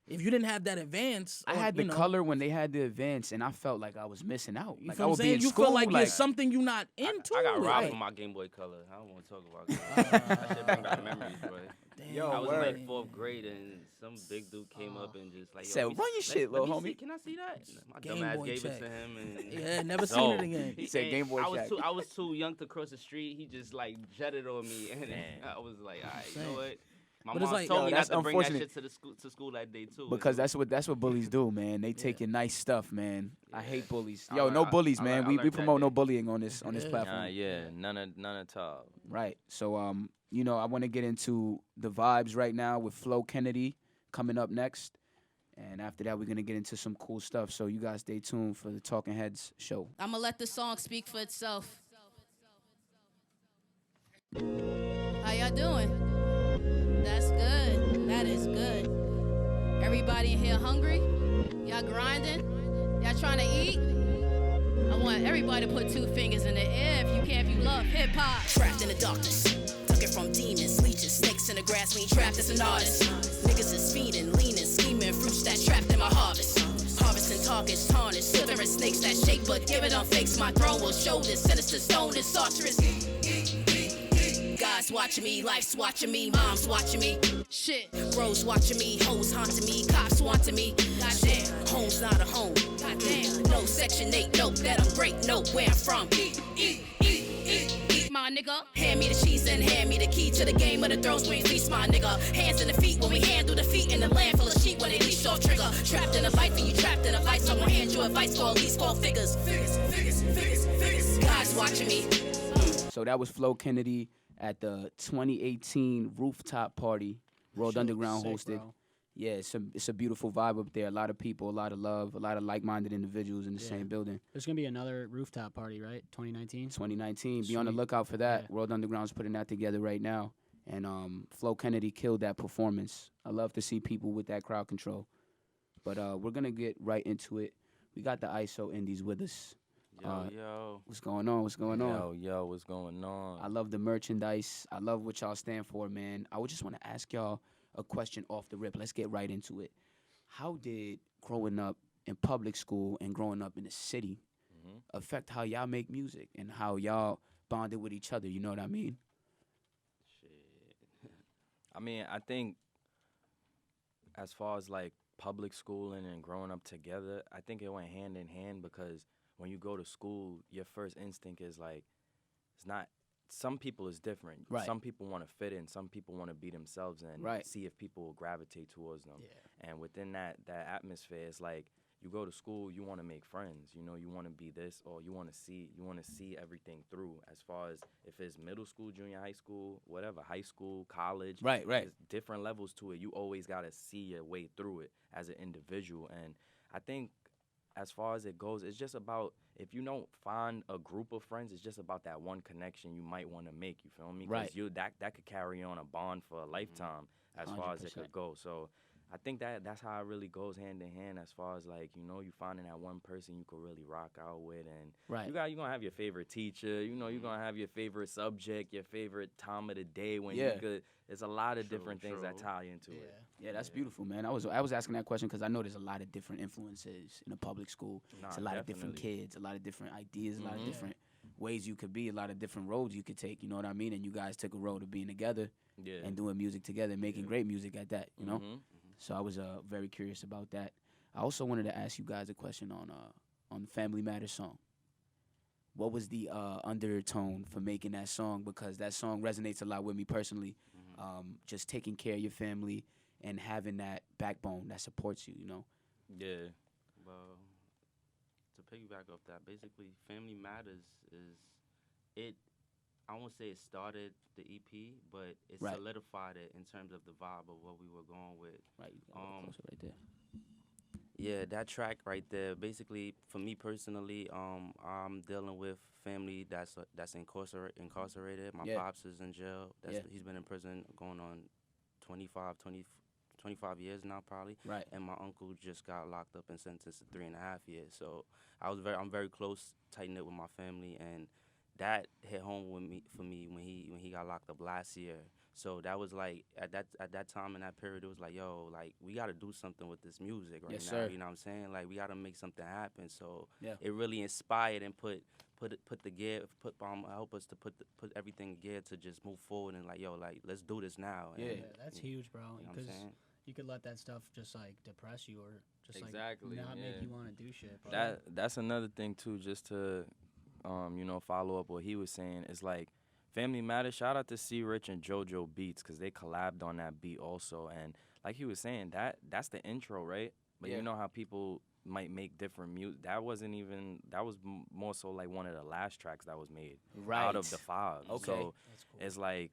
Speaker 5: if you didn't have that Advance,
Speaker 1: I
Speaker 5: or,
Speaker 1: had the
Speaker 5: you know,
Speaker 1: color when they had the advance, and I felt like I was missing out.
Speaker 5: You
Speaker 1: Like
Speaker 5: feel
Speaker 1: I
Speaker 5: what I'm
Speaker 1: would be
Speaker 5: saying?
Speaker 1: in
Speaker 5: You
Speaker 1: school,
Speaker 5: feel like
Speaker 1: like
Speaker 5: there's something you're not into.
Speaker 2: I got robbed
Speaker 5: right?
Speaker 2: from my Game Boy Color. I don't want to talk about that. That shit bring back memories, bro.
Speaker 5: Damn,
Speaker 1: Yo,
Speaker 2: I was in
Speaker 1: word.
Speaker 2: like 4th grade and some big dude came up and just like, yo,
Speaker 1: Said,
Speaker 2: let me
Speaker 1: "Run your
Speaker 2: see-
Speaker 1: shit,
Speaker 2: let
Speaker 1: little
Speaker 2: me see.
Speaker 1: homie."
Speaker 2: Can I see that? My
Speaker 5: Game
Speaker 2: dumb ass
Speaker 5: Boy
Speaker 2: gave
Speaker 5: check.
Speaker 2: it to him and
Speaker 5: Yeah, never seen
Speaker 2: So,
Speaker 5: it again.
Speaker 1: He said
Speaker 2: and
Speaker 1: Game Boy
Speaker 2: I was
Speaker 1: check.
Speaker 2: I was too young to cross the street. He just like jetted on me, and I was like, all right, you know
Speaker 5: Saying.
Speaker 2: what? My
Speaker 5: But it's
Speaker 2: mom
Speaker 5: like-
Speaker 2: told
Speaker 1: Yo,
Speaker 2: me not
Speaker 1: that's
Speaker 2: to bring that
Speaker 1: unfortunate.
Speaker 2: shit to school that day too.
Speaker 1: because
Speaker 2: It was-
Speaker 1: that's what bullies do, man. They take your nice stuff, man. I
Speaker 2: Yeah.
Speaker 1: hate bullies.
Speaker 2: I
Speaker 1: Yo,
Speaker 2: learned-
Speaker 1: no
Speaker 2: I-
Speaker 1: bullies,
Speaker 2: I
Speaker 1: man.
Speaker 2: learned- I
Speaker 1: We
Speaker 2: learned that
Speaker 1: promote no
Speaker 2: day.
Speaker 1: bullying on this
Speaker 5: Yeah.
Speaker 1: platform.
Speaker 4: Yeah, none at all.
Speaker 1: Right. So I want to get into the vibes right now with Flo Kennedy coming up next. And after that, we're going to get into some cool stuff. So you guys stay tuned for the Talking Heads show.
Speaker 8: I'ma let the song speak for itself. How y'all doing? That's good. That is good. Everybody in here hungry? Y'all grinding? Y'all trying to eat? I want everybody to put 2 fingers in the air if you can, if you love hip hop. Trapped in the darkness. Took it from demons, leeches, snakes in the grass. We ain't trapped as an artist. Niggas is feeding, leaning, scheming, fruits that trapped in my harvest. Harvesting targets, tarnished, slithering snakes that shake, but give it on fakes. My throne will show this sinister stone, this sorceress. God's watching me, life's watching me, mom's watching me. Shit, bros watching me, hoes haunting me, cops wanting me. Goddamn, home's not a home. Goddamn, no Section 8, nope, that I'm great, nope, where I'm from. Eat, my nigga. Hand me the cheese and hand me the key to the game of the throws when you feast, my nigga. Hands in the feet when we handle defeat in the land full of sheep when they leash off trigger. Trapped in a life and you trapped in a vice. I'm gonna hand you advice for at least 4 figures. Figures. God's watching me.
Speaker 1: So that was Flo Kennedy at the 2018 rooftop party World
Speaker 3: Shit
Speaker 1: Underground
Speaker 3: sick,
Speaker 1: hosted.
Speaker 3: bro.
Speaker 1: Yeah, it's a beautiful vibe up there. A lot of people, a lot of love, a lot of like-minded individuals in the
Speaker 3: Yeah.
Speaker 1: same building.
Speaker 3: There's gonna be another rooftop party, right? 2019.
Speaker 1: 2019. Be on the
Speaker 3: Sweet.
Speaker 1: lookout for that.
Speaker 3: Yeah.
Speaker 1: World Underground's putting that together right now. And Flo Kennedy killed that performance. I love to see people with that crowd control. But we're going to get right into it. We got the ISO Indies with us.
Speaker 4: Yo,
Speaker 1: What's going on? What's going on?
Speaker 4: yo, what's going on?
Speaker 1: I love the merchandise. I love what y'all stand for, man. I would just want to ask y'all a question off the rip. Let's get right into it. How did growing up in public school and growing up in the city affect how y'all make music and how y'all bonded with each other. You know what I mean?
Speaker 2: Shit.
Speaker 4: I mean, I think as far as like public schooling and growing up together, I think it went hand in hand because when you go to school, your first instinct is like, it's not. Some people is different.
Speaker 1: Right.
Speaker 4: Some people want to fit in. Some people want to be themselves and
Speaker 1: Right.
Speaker 4: see if people will gravitate towards them.
Speaker 3: Yeah.
Speaker 4: And within that atmosphere, it's like you go to school, you want to make friends. You know, you want to be this, or you want to see everything through. As far as if it's middle school, junior high school, whatever, high school, college,
Speaker 1: Right.
Speaker 4: there's different levels to it. You always gotta see your way through it as an individual. And I think as far as it goes, it's just about, if you don't find a group of friends, it's just about that one connection you might want to make. You feel me? 'Cause
Speaker 1: Right.
Speaker 4: that could carry on a bond for a lifetime as far as it
Speaker 1: 100%.
Speaker 4: could go. So I think that's how it really goes hand in hand, as far as like, you know, you finding that one person you could really rock out with. And
Speaker 1: Right.
Speaker 4: you're gonna have your favorite teacher, you know, you're gonna have your favorite subject, your favorite time of the day when
Speaker 1: Yeah.
Speaker 4: you could. There's a lot of
Speaker 2: True,
Speaker 4: different things that
Speaker 2: true.
Speaker 4: tie into it.
Speaker 1: Yeah, that's beautiful, man. I was asking that question because I know there's a lot of different influences in a public school.
Speaker 4: Nah,
Speaker 1: It's a lot of different
Speaker 4: definitely.
Speaker 1: kids, a lot of different ideas, a lot of
Speaker 4: Mhm.
Speaker 1: different ways you could be, a lot of different roads you could take. You know what I mean? And you guys took a road of being together
Speaker 4: Yeah.
Speaker 1: and doing music together, making great music at that. You know.
Speaker 4: Mhm.
Speaker 1: So I was very curious about that. I also wanted to ask you guys a question on the Family Matters song. What was the undertone for making that song? Because that song resonates a lot with me personally. Just taking care of your family and having that backbone that supports you, you know?
Speaker 4: Yeah.
Speaker 2: Well, to piggyback off that, basically, Family Matters is it. I won't say it started the EP, but it
Speaker 1: Right.
Speaker 2: solidified it in terms of the vibe of what we were going with.
Speaker 1: Right, you got a little closer right there.
Speaker 2: Yeah, that track right there. Basically, for me personally, I'm dealing with family that's incarcerated. My
Speaker 1: Yeah.
Speaker 2: pops is in jail. He's been in prison going on 25 years now, probably.
Speaker 1: Right.
Speaker 2: And my uncle just got locked up and sentenced to 3.5 years. So I'm very close, tight knit with my family, and that hit home with me for me when he got locked up last year. So that was like at that time in that period, it was like, yo, like we got to do something with this music right
Speaker 1: Yes,
Speaker 2: now.
Speaker 1: sir.
Speaker 2: You know what I'm saying? Like we got to make something happen. So
Speaker 1: Yeah.
Speaker 2: it really inspired and put the gear, help us to put everything in gear to just move forward and like, yo, like let's do this now.
Speaker 1: Yeah.
Speaker 2: And,
Speaker 3: Yeah, that's
Speaker 2: you
Speaker 3: huge, bro.
Speaker 2: know what I'm
Speaker 3: Because
Speaker 2: saying?
Speaker 3: you could let that stuff just like depress you or just
Speaker 4: Exactly,
Speaker 3: like not make
Speaker 4: yeah.
Speaker 3: you want to do shit. Bro.
Speaker 4: That's another thing too, just to you know, follow up what he was saying. Is like Family Matters. Shout out to C Rich and JoJo Beats, because they collabed on that beat also. And like he was saying, that's the intro, right? But
Speaker 1: Yeah.
Speaker 4: you know how people might make different music. That was more so like one of the last tracks that was made out of the 5.
Speaker 1: Okay.
Speaker 4: So
Speaker 3: That's cool.
Speaker 4: it's like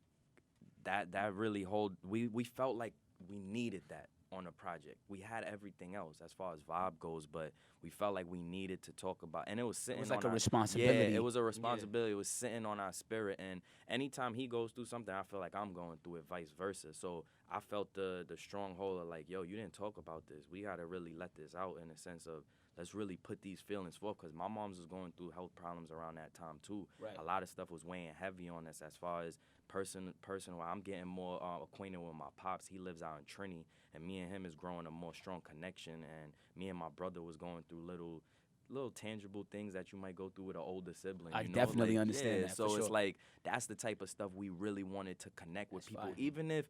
Speaker 4: that really we felt like we needed that on a project. We had everything else as far as vibe goes, but we felt like we needed to talk about, and it was sitting
Speaker 1: It was like
Speaker 4: on
Speaker 1: a
Speaker 4: our,
Speaker 1: responsibility.
Speaker 4: Yeah, it was a responsibility. It was sitting on our spirit, and anytime he goes through something, I feel like I'm going through it, vice versa. So I felt the stronghold of like, yo, you didn't talk about this. We gotta really let this out in a sense of, let's really put these feelings forth, because my mom's was going through health problems around that time too.
Speaker 1: Right.
Speaker 4: A lot of stuff was weighing heavy on us as far as personal. I'm getting more acquainted with my pops. He lives out in Trinity, and me and him is growing a more strong connection. And me and my brother was going through little tangible things that you might go through with an older sibling.
Speaker 1: I
Speaker 4: you know?
Speaker 1: definitely
Speaker 4: Like,
Speaker 1: understand
Speaker 4: yeah,
Speaker 1: that,
Speaker 4: so
Speaker 1: for
Speaker 4: it's
Speaker 1: sure.
Speaker 4: like that's the type of stuff we really wanted to connect with
Speaker 1: That's
Speaker 4: people,
Speaker 1: fire.
Speaker 4: even if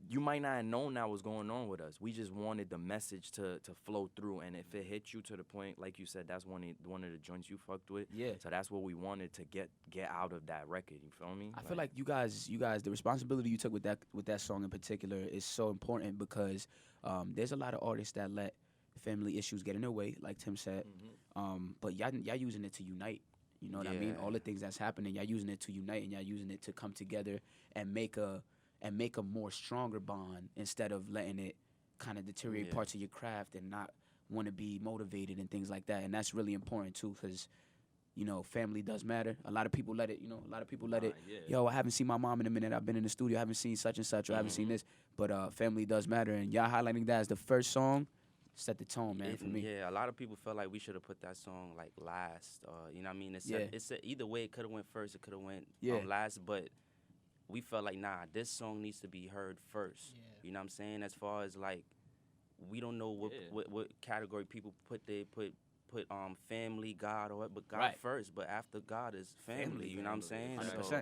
Speaker 4: you might not have known that was going on with us. We just wanted the message to flow through, and if it hit you to the point, like you said, that's one of the joints you fucked with.
Speaker 1: Yeah.
Speaker 4: So that's what we wanted to get out of that record. You feel me?
Speaker 1: I feel like you guys, the responsibility you took with that song in particular is so important, because there's a lot of artists that let family issues get in their way, like Tim said. But y'all using it to unite. You know what I mean?
Speaker 2: Yeah.
Speaker 1: All the things that's happening, y'all using it to unite, and y'all using it to come together and make a more stronger bond, instead of letting it kind of deteriorate
Speaker 2: Yeah.
Speaker 1: parts of your craft and not want to be motivated and things like that. And that's really important too, because you know, family does matter. A lot of people let it,
Speaker 4: yeah.
Speaker 1: yo, I haven't seen my mom in a minute. I've been in the studio. I haven't seen such and such, or I haven't seen this. But family does matter. And y'all highlighting that as the first song set the tone, man, for me.
Speaker 2: Yeah, a lot of people felt like we should have put that song like last. You know what I mean? Either way, it could have went first. It could have went last. But we felt like, nah, this song needs to be heard first.
Speaker 3: Yeah.
Speaker 2: You know what I'm saying? As far as like, we don't know what category people put put family, God, or but God
Speaker 1: Right.
Speaker 2: first. But after God is family. You know what I'm saying?
Speaker 1: 100%.
Speaker 2: So,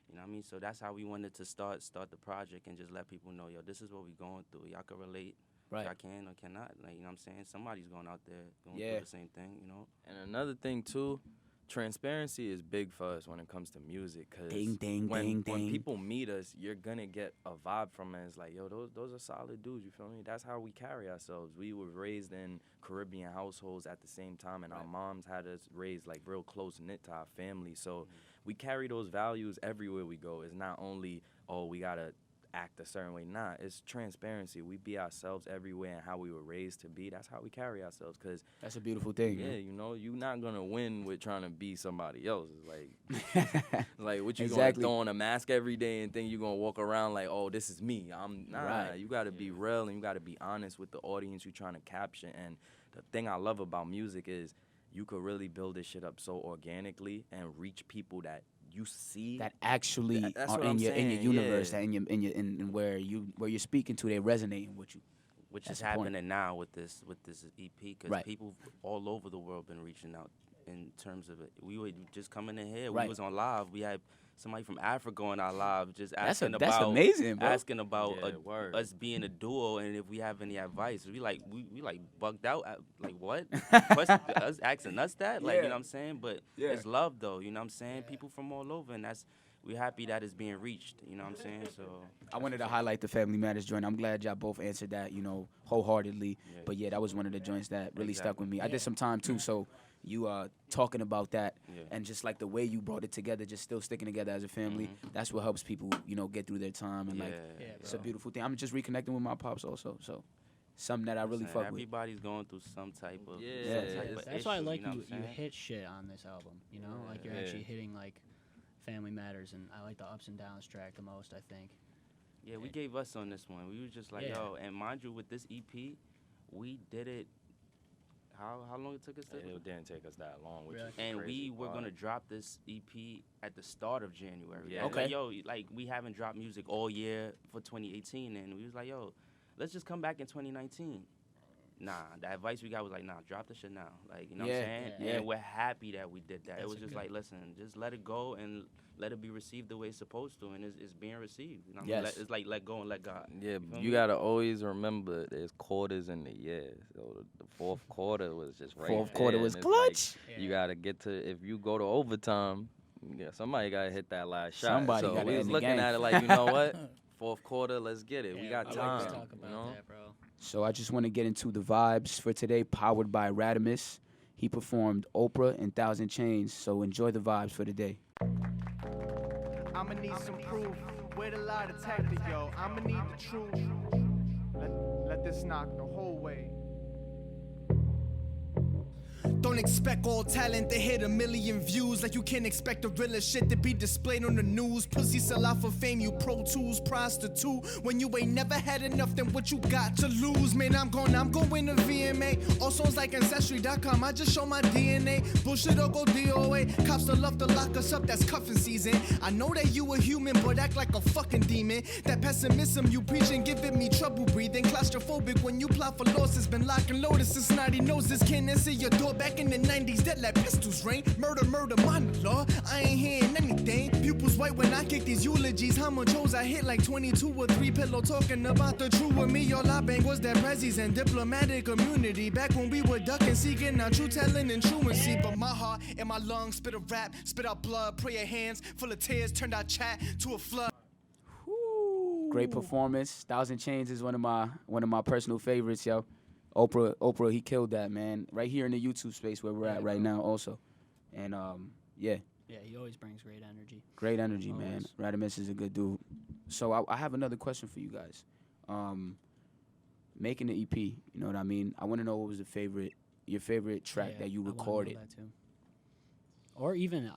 Speaker 2: you know what I mean? So that's how we wanted to start the project and just let people know, yo, this is what we going through. Y'all can relate.
Speaker 1: Right.
Speaker 2: Y'all can or cannot. Like, you know what I'm saying? Somebody's going out there going
Speaker 1: Yeah.
Speaker 2: through the same thing, you know?
Speaker 4: And another thing too, transparency is big for us when it comes to music. Cause
Speaker 1: Ding, ding,
Speaker 4: when
Speaker 1: ding, ding.
Speaker 4: people meet us, you're gonna get a vibe from it. It's like, yo, those are solid dudes. You feel me? That's how we carry ourselves. We were raised in Caribbean households at the same time, and our moms had us raised like real close knit to our family. So we carry those values everywhere we go. It's not only, oh, we gotta act a certain way. Nah, it's transparency. We be ourselves everywhere and how we were raised to be. That's how we carry ourselves. Cause
Speaker 1: That's a beautiful thing.
Speaker 4: yeah,
Speaker 1: man.
Speaker 4: you know, you're not gonna win with trying to be somebody else. It's like what you
Speaker 1: Exactly.
Speaker 4: gonna throw on a mask every day and think you're gonna walk around like, oh, this is me.
Speaker 1: Right.
Speaker 4: You gotta be real and you gotta be honest with the audience you're trying to capture. And the thing I love about music is you could really build this shit up so organically and reach people that you see
Speaker 1: That actually
Speaker 4: That's
Speaker 1: are
Speaker 4: what
Speaker 1: in
Speaker 4: I'm
Speaker 1: your
Speaker 4: saying,
Speaker 1: universe,
Speaker 4: yeah.
Speaker 1: that in where you're speaking to, they resonating with you.
Speaker 2: Which
Speaker 1: That's
Speaker 2: is
Speaker 1: the point.
Speaker 2: happening now with this EP, because
Speaker 1: Right.
Speaker 2: people all over the world been reaching out in terms of it. We were just coming in here.
Speaker 1: Right.
Speaker 2: We was on live. We had somebody from Africa on our live just
Speaker 1: That's
Speaker 2: asking
Speaker 1: that's
Speaker 2: about
Speaker 1: amazing, bro.
Speaker 2: asking about
Speaker 4: Yeah, word.
Speaker 2: us being a duo and if we have any advice. We like bugged out. Like what? Us asking us that? Like, you know what I'm saying? But
Speaker 1: Yeah.
Speaker 2: it's love though. You know what I'm saying? People from all over, and we're happy that it's being reached. You know what I'm saying? So
Speaker 1: I wanted to highlight the Family Matters joint. I'm glad y'all both answered that, wholeheartedly.
Speaker 2: Yeah.
Speaker 1: But yeah, that was one of the joints that really stuck with me. I
Speaker 3: Yeah.
Speaker 1: did some time too, so you talking about that
Speaker 2: Yeah.
Speaker 1: and just like the way you brought it together, just still sticking together as a family. That's what helps people, get through their time and like
Speaker 2: yeah,
Speaker 1: it's a beautiful thing. I'm just reconnecting with my pops also, so something that I really
Speaker 2: Listen,
Speaker 1: fuck with.
Speaker 2: everybody's going through some type of
Speaker 4: Yeah.
Speaker 2: some type of
Speaker 3: That's why I
Speaker 2: issue,
Speaker 3: like
Speaker 2: you know
Speaker 3: you.
Speaker 2: what I'm
Speaker 3: You
Speaker 2: saying?
Speaker 3: hit shit on this album. You know, like you're
Speaker 4: Yeah.
Speaker 3: actually hitting like Family Matters, and I like the ups and downs track the most. I think.
Speaker 2: Yeah, we gave us on this one. We was just like,
Speaker 3: Yeah.
Speaker 2: yo, and mind you, with this EP, we did it. How long it took us to?
Speaker 4: It didn't take us that long, which
Speaker 3: Really?
Speaker 4: is
Speaker 2: And
Speaker 4: crazy
Speaker 2: we were
Speaker 4: part.
Speaker 2: gonna drop this EP at the start of January.
Speaker 4: Yeah.
Speaker 2: Like,
Speaker 1: Okay.
Speaker 2: yo, like we haven't dropped music all year for 2018, and we was like, yo, let's just come back in 2019. Nah, the advice we got was like, nah, drop the shit now. Like, you know what I'm
Speaker 1: Yeah,
Speaker 2: saying?
Speaker 3: yeah.
Speaker 2: And we're happy that we did that.
Speaker 3: That's
Speaker 2: It was
Speaker 3: a
Speaker 2: just
Speaker 3: good-
Speaker 2: like, listen, just let it go and let it be received the way it's supposed to, and it's being received. You know what I mean?
Speaker 1: Yes.
Speaker 2: It's like let go and let God.
Speaker 4: Yeah,
Speaker 2: feel
Speaker 4: you
Speaker 2: me?
Speaker 4: gotta always remember there's quarters in the year. So the fourth quarter was just right
Speaker 1: Fourth
Speaker 4: there,
Speaker 1: quarter
Speaker 4: and
Speaker 1: was
Speaker 4: it's
Speaker 1: clutch.
Speaker 4: like, you gotta get to, if you go to overtime, yeah, somebody gotta hit that last shot.
Speaker 1: Somebody
Speaker 4: so
Speaker 1: gotta
Speaker 4: we was
Speaker 1: end the
Speaker 4: looking
Speaker 1: game.
Speaker 4: at it like, you know what? Fourth quarter, let's get it. we
Speaker 3: Yeah,
Speaker 4: got
Speaker 3: I like
Speaker 4: time.
Speaker 3: to talk about
Speaker 4: you know?
Speaker 3: that, bro.
Speaker 1: So I just want to get into the vibes for today, powered by Radimus. He performed Oprah and Thousand Chains, so enjoy the vibes for today.
Speaker 9: I'ma need some proof. Where the lie detector, yo? I'ma need the truth. Let this knock the whole way. Don't expect all talent to hit 1 million views, like you can't expect the realest shit to be displayed on the news. Pussy sell out for fame, you Pro Tools prostitute. When you ain't never had enough, then what you got to lose? Man, I'm going to VMA. All songs like Ancestry.com, I just show my DNA. Bullshit or go DOA. Cops still love to lock us up, that's cuffing season. I know that you a human, but act like a fucking demon. That pessimism you preaching, giving me trouble breathing. Claustrophobic when you plot for losses. Been locking lotus since snotty noses. Can't answer your door back in the 90s that let pistols rain. Murder, minor law. I ain't hearing anything. Pupils white when I kick these eulogies. How much hoes I hit like 22 or 3 pillow talking about the true with me. All I bang was that prezzies and diplomatic immunity. Back when we were ducking, seeking out true telling and truancy. But my heart and my lungs spit a rap, spit out blood, prayer hands full of tears, turned out chat to a flood.
Speaker 1: Great performance. Thousand Chains is one of my personal favorites, yo. Oprah, he killed that, man. Right here in the YouTube space where we're at right now, also. And yeah,
Speaker 3: Yeah, he always brings great energy.
Speaker 1: great energy, man.
Speaker 3: Always.
Speaker 1: Radimus is a good dude. So I have another question for you guys. Making the EP, you know what I mean? I want to know what was your favorite track
Speaker 3: Yeah,
Speaker 1: that you
Speaker 3: I wanna know
Speaker 1: recorded.
Speaker 3: that too. Or even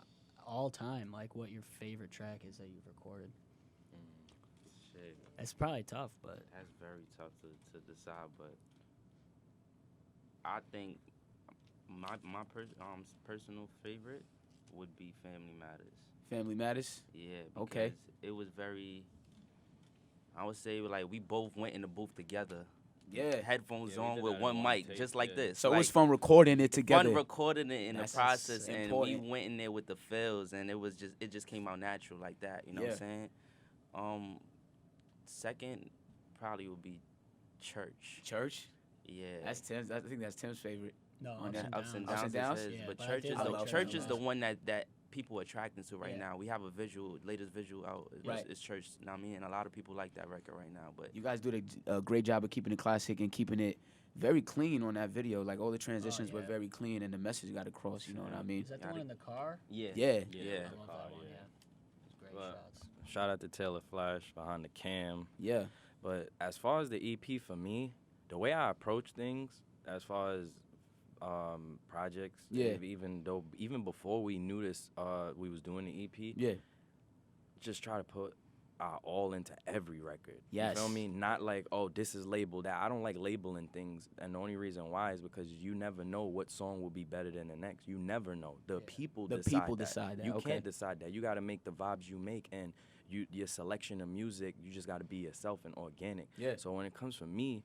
Speaker 3: all time, like what your favorite track is that you've recorded.
Speaker 2: Shit,
Speaker 3: It's probably tough, but
Speaker 2: that's very tough to decide. But I think my personal favorite would be Family Matters.
Speaker 1: Family Matters?
Speaker 2: Yeah.
Speaker 1: Okay.
Speaker 2: Because it was very. I would say like we both went in the booth together.
Speaker 1: Yeah.
Speaker 2: headphones
Speaker 4: Yeah, we
Speaker 2: on
Speaker 4: did
Speaker 2: with
Speaker 4: that in
Speaker 2: one
Speaker 4: one
Speaker 2: mic,
Speaker 4: take,
Speaker 2: just like
Speaker 4: yeah.
Speaker 2: this.
Speaker 1: So it
Speaker 2: like,
Speaker 1: was fun recording it together.
Speaker 2: fun recording it in
Speaker 1: That's
Speaker 2: the process, and
Speaker 1: important.
Speaker 2: we went in there with the feels, and it just came out natural like that. You know what I'm saying? Second probably would be Church.
Speaker 1: Church?
Speaker 2: Yeah.
Speaker 1: That's Tim's. I think that's Tim's favorite.
Speaker 3: No,
Speaker 1: On that
Speaker 2: Ups and
Speaker 1: Ups and
Speaker 2: downs.
Speaker 1: Downs?
Speaker 2: It says,
Speaker 3: Yeah,
Speaker 2: but
Speaker 3: but I
Speaker 2: Church
Speaker 3: did
Speaker 2: is
Speaker 1: like
Speaker 2: the
Speaker 1: Church
Speaker 2: Church
Speaker 3: the
Speaker 2: is the
Speaker 3: most.
Speaker 2: one that people are attracting to right
Speaker 3: Yeah.
Speaker 2: now. We have a latest visual out.
Speaker 1: Right.
Speaker 2: It's Church. You know what I mean? And a lot of people like that record right now. But
Speaker 1: You guys do a great job of keeping it classic and keeping it very clean on that video. Like all the transitions were
Speaker 3: yeah.
Speaker 1: very clean and the message got across. You know what I mean?
Speaker 3: Is that the one in the car?
Speaker 2: yeah.
Speaker 1: Yeah.
Speaker 3: I
Speaker 2: Yeah.
Speaker 3: love that one. Yeah. It's great
Speaker 4: But-
Speaker 3: shots.
Speaker 4: Shout out to Taylor Flash behind the cam.
Speaker 1: Yeah.
Speaker 4: But as far as the EP for me, the way I approach things, as far as projects,
Speaker 1: Yeah.
Speaker 4: even before we knew this, we was doing the EP.
Speaker 1: Yeah.
Speaker 4: Just try to put our all into every record.
Speaker 1: Yes.
Speaker 4: You feel me? Not like, oh, this is labeled that. I don't like labeling things, and the only reason why is because you never know what song will be better than the next. You never know. The people decide that. You
Speaker 1: okay.
Speaker 4: can't decide that. You got to make the vibes you make, and your selection of music, you just got to be yourself and organic.
Speaker 1: Yeah.
Speaker 4: So when it comes from me,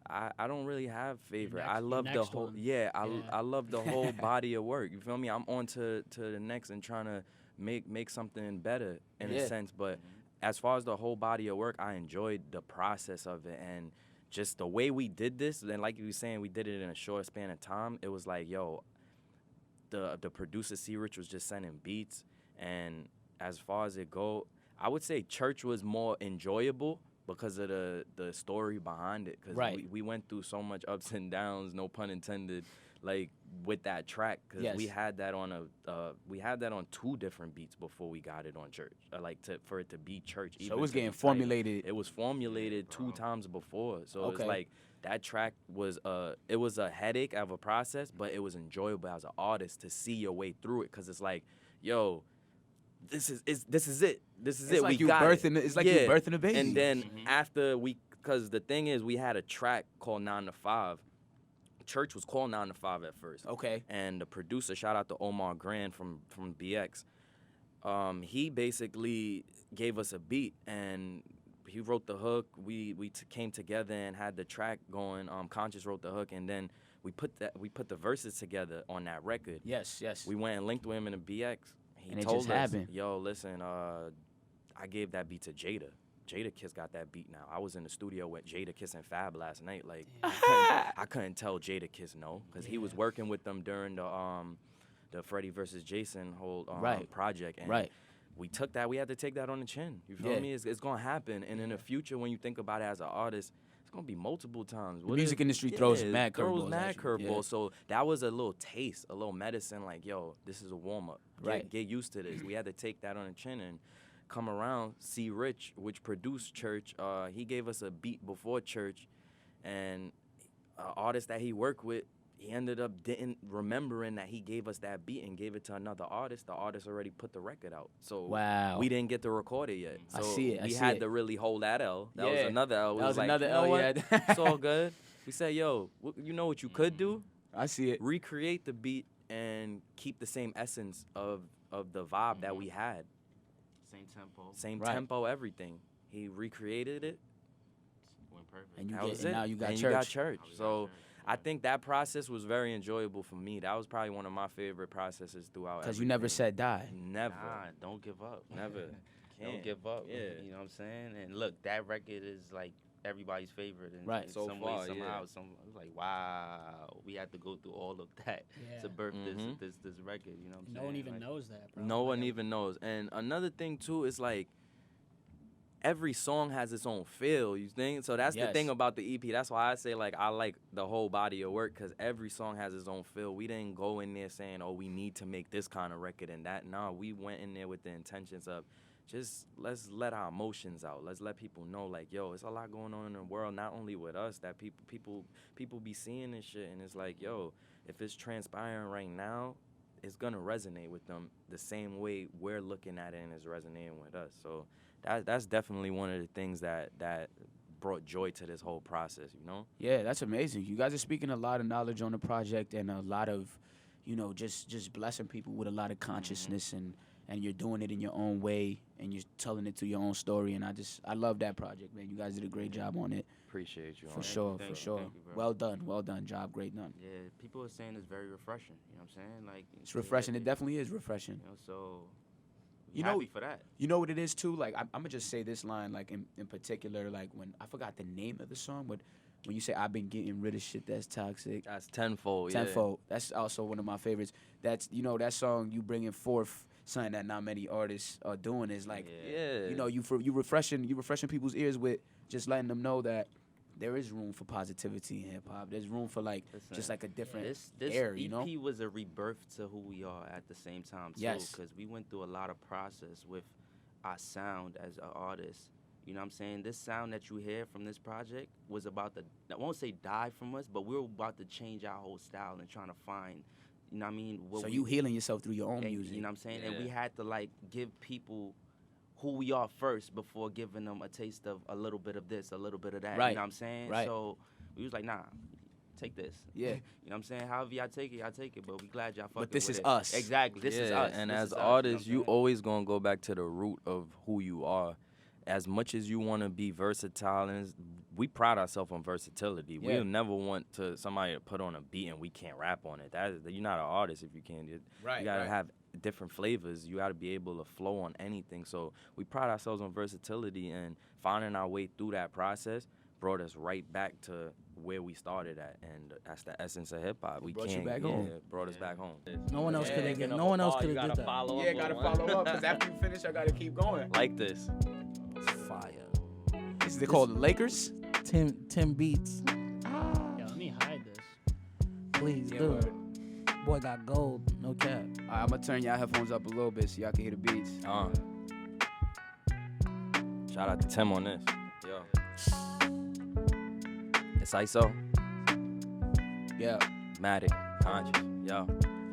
Speaker 4: I don't really have favorite.
Speaker 3: next-
Speaker 4: I
Speaker 3: your
Speaker 4: love the
Speaker 3: next
Speaker 4: whole
Speaker 3: one.
Speaker 4: I love the whole body of work. You feel me? I'm on to the next and trying to make something better in
Speaker 1: Yeah.
Speaker 4: a sense. But as far as the whole body of work, I enjoyed the process of it and just the way we did this. And like you were saying, we did it in a short span of time. It was like, yo, the producer C Rich was just sending beats, and as far as it go, I would say Church was more enjoyable because of the story behind it. Because
Speaker 1: Right.
Speaker 4: we went through so much ups and downs, no pun intended, like with that track. Because
Speaker 1: Yes.
Speaker 4: we had that on 2 different beats before we got it on Church. For it to be Church.
Speaker 1: So
Speaker 4: even
Speaker 1: it was
Speaker 4: to
Speaker 1: getting
Speaker 4: be tight.
Speaker 1: formulated.
Speaker 4: It was formulated 2 times before. So
Speaker 1: Okay.
Speaker 4: it's like that track was it was a headache of a process, but it was enjoyable as an artist to see your way through it. Because it's like, yo, this is it. This is
Speaker 1: It's
Speaker 4: it.
Speaker 1: like
Speaker 4: We
Speaker 1: you
Speaker 4: got
Speaker 1: birthing.
Speaker 4: it.
Speaker 1: It's like you birthing a baby.
Speaker 4: And then after because the thing is, we had a track called 9 to 5. Church was called 9 to 5 at first.
Speaker 1: Okay.
Speaker 4: And the producer, shout out to Omar Grand from BX, he basically gave us a beat and he wrote the hook. We came together and had the track going. Conscious wrote the hook, and then we put the verses together on that record.
Speaker 1: Yes.
Speaker 4: We went and linked with him in the BX. He
Speaker 1: And it
Speaker 4: told
Speaker 1: just
Speaker 4: us,
Speaker 1: happened.
Speaker 4: yo, listen, I gave that beat to Jada. Jada Kiss got that beat now. I was in the studio with Jada Kiss and Fab last night. Like, I couldn't tell Jada Kiss no, because he was working with them during the Freddie versus Jason whole project. And
Speaker 1: Right.
Speaker 4: we took that. We had to take that on the chin. You feel
Speaker 1: Yeah.
Speaker 4: me? It's gonna happen. And in the future, when you think about it as an artist, it's gonna be multiple times.
Speaker 1: The music industry throws mad
Speaker 4: throws
Speaker 1: curveballs
Speaker 4: mad
Speaker 1: at you. Yeah.
Speaker 4: curveballs. So that was a little taste, a little medicine. Like, yo, this is a warm up.
Speaker 1: Right.
Speaker 4: Get used to this. We had to take that on the chin and come around. See Rich, which produced Church. He gave us a beat before Church, and an artist that he worked with, he ended up didn't remembering that he gave us that beat and gave it to another artist. The artist already put the record out. So
Speaker 1: Wow.
Speaker 4: we didn't get to record it yet. So
Speaker 1: I see it.
Speaker 4: we
Speaker 1: I see
Speaker 4: had
Speaker 1: it.
Speaker 4: to really hold that L. That was
Speaker 1: Yeah.
Speaker 4: another L. We
Speaker 1: That was
Speaker 4: like,
Speaker 1: another
Speaker 4: you know
Speaker 1: L,
Speaker 4: what?
Speaker 1: yeah.
Speaker 4: It's all good. We said, yo, you know what you could do?
Speaker 1: I see it.
Speaker 4: Recreate the beat and keep the same essence of the vibe that we had.
Speaker 2: Same tempo.
Speaker 4: Same
Speaker 1: Right.
Speaker 4: tempo, everything. He recreated it.
Speaker 2: Went perfect.
Speaker 1: And you
Speaker 4: That
Speaker 1: get,
Speaker 4: was
Speaker 1: and
Speaker 4: it.
Speaker 1: now you got
Speaker 4: and
Speaker 1: Church.
Speaker 4: You got Church. So I think that process was very enjoyable for me. That was probably one of my favorite processes throughout.
Speaker 1: Because you never
Speaker 4: everything.
Speaker 1: said die.
Speaker 4: Never.
Speaker 2: Nah, don't give up.
Speaker 4: Never.
Speaker 2: Don't
Speaker 4: Can't.
Speaker 2: give up.
Speaker 4: Yeah.
Speaker 2: You know what I'm saying? And look, that record is like everybody's favorite in,
Speaker 1: Right.
Speaker 2: in
Speaker 4: So
Speaker 2: some
Speaker 4: far,
Speaker 2: way, somehow.
Speaker 4: yeah.
Speaker 2: It's like, wow, we had to go through all of that
Speaker 3: Yeah.
Speaker 2: to birth
Speaker 4: Mhm.
Speaker 2: this record. You know what I'm
Speaker 3: No
Speaker 2: saying?
Speaker 3: one even
Speaker 2: Like,
Speaker 3: knows that, bro.
Speaker 4: No one
Speaker 3: Like,
Speaker 4: even knows. And another thing too is like every song has its own feel, you think? So that's the
Speaker 1: Yes.
Speaker 4: thing about the EP. That's why I say like I like the whole body of work, because every song has its own feel. We didn't go in there saying, oh, we need to make this kind of record and that. No, we went in there with the intentions of just let's let our emotions out. Let's let people know like, yo, it's a lot going on in the world, not only with us, that people be seeing this shit, and it's like, yo, if it's transpiring right now, it's gonna resonate with them the same way we're looking at it and it's resonating with us. So that's definitely one of the things that brought joy to this whole process, you know?
Speaker 1: Yeah, that's amazing. You guys are speaking a lot of knowledge on the project and a lot of, just blessing people with a lot of consciousness and you're doing it in your own way and you're telling it through your own story. And I love that project, man. You guys did a great job on it.
Speaker 4: Appreciate you.
Speaker 1: For
Speaker 4: on it.
Speaker 1: sure,
Speaker 2: Thank
Speaker 1: for
Speaker 2: you,
Speaker 1: sure.
Speaker 2: thank you, bro.
Speaker 1: Well done, job, great done.
Speaker 2: Yeah, people are saying it's very refreshing. You know what I'm saying? Like
Speaker 1: It's refreshing. It definitely is refreshing.
Speaker 2: You know, so
Speaker 1: You know-
Speaker 2: happy for that.
Speaker 1: You know what it is too? Like I'm gonna just say this line, like in particular, like when I forgot the name of the song, but when you say I've been getting rid of shit that's toxic.
Speaker 4: That's tenfold. Yeah.
Speaker 1: Tenfold. That's also one of my favorites. That's that song you bringing forth something that not many artists are doing is like
Speaker 4: Yeah.
Speaker 1: you refreshing people's ears with just letting them know that there is room for positivity in hip hop. There's room for like
Speaker 2: Listen,
Speaker 1: just like a different
Speaker 2: This
Speaker 1: air,
Speaker 2: EP
Speaker 1: you know?
Speaker 2: was a rebirth to who we are at the same time too,
Speaker 1: Yes.
Speaker 2: because we went through a lot of process with our sound as an artist. You know what I'm saying? This sound that you hear from this project was about to, I won't say die from us, but we were about to change our whole style and trying to find, you know what I mean?
Speaker 1: So you healing yourself through your own
Speaker 2: and,
Speaker 1: music.
Speaker 2: You know what I'm saying? And
Speaker 4: Yeah.
Speaker 2: we had to like give people who we are first before giving them a taste of a little bit of this, a little bit of that.
Speaker 1: Right.
Speaker 2: You know what I'm saying?
Speaker 1: Right.
Speaker 2: So we was like, nah, take this.
Speaker 1: Yeah.
Speaker 2: You know what I'm saying? However y'all take it, but we glad y'all fucking
Speaker 1: But this
Speaker 2: with
Speaker 1: is
Speaker 2: it.
Speaker 1: us.
Speaker 2: Exactly. This is
Speaker 4: Yeah,
Speaker 2: us.
Speaker 4: And
Speaker 2: This
Speaker 4: as
Speaker 2: is us, you know
Speaker 4: artists,
Speaker 2: what I'm
Speaker 4: you
Speaker 2: saying?
Speaker 4: always gonna go back to the root of who you are. As much as you want to be versatile, and we pride ourselves on versatility.
Speaker 1: Yeah.
Speaker 4: We'll never want somebody to put on a beat and we can't rap on it. You're not an artist if you can't.
Speaker 1: Right,
Speaker 4: You gotta
Speaker 1: right.
Speaker 4: have different flavors. You gotta be able to flow on anything. So we pride ourselves on versatility, and finding our way through that process brought us right back to where we started at, and that's the essence of hip hop. We
Speaker 1: Brought you
Speaker 4: can't,
Speaker 1: back
Speaker 4: yeah,
Speaker 1: home.
Speaker 4: Brought us back home.
Speaker 5: No one else
Speaker 1: Yeah,
Speaker 5: could have.
Speaker 1: getting
Speaker 5: No one else could have did that.
Speaker 1: Yeah, gotta follow up because after you finish, I gotta keep going.
Speaker 4: Like this.
Speaker 5: Fire.
Speaker 1: Is they called the Lakers?
Speaker 5: Tim Beats.
Speaker 3: Yeah, let me hide this.
Speaker 5: Please
Speaker 1: Yeah,
Speaker 5: do.
Speaker 1: word.
Speaker 5: Boy got gold. No cap.
Speaker 1: All right, I'm gonna turn y'all headphones up a little bit so y'all can hear the beats.
Speaker 4: Shout out to Tim on this. Yo. It's ISO.
Speaker 1: Yeah.
Speaker 4: Matic. Conscious. Yo.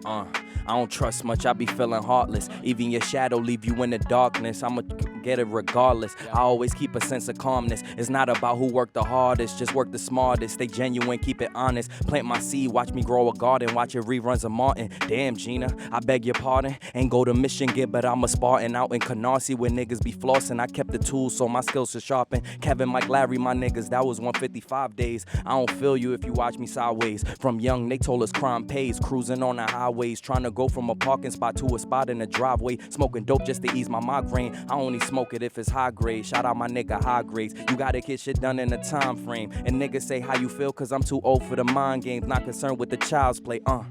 Speaker 4: I don't trust much, I be feeling heartless. Even your shadow leave you in the darkness. I'ma get it regardless. I always keep a sense of calmness. It's not about who worked the hardest, just work the smartest. Stay genuine, keep it honest. Plant my seed, watch me grow a garden. Watch it reruns of Martin. Damn, Gina, I beg your pardon. Ain't go to Michigan, but I'm a Spartan out in Canarsie where niggas be flossing. I kept the tools so my skills are sharpened. Kevin, Mike, Larry, my niggas, that was 155 days. I don't feel you if you watch me sideways. From young, they told us crime pays. Cruising on the highways, trying to go from a parking spot to a spot in the driveway. Smoking dope just to ease my migraine. I only smoke it if it's high grade. Shout out my nigga high grades. You gotta get shit done in a time frame. And niggas say how you feel cause I'm too old for the mind games. Not concerned with the child's play.
Speaker 1: There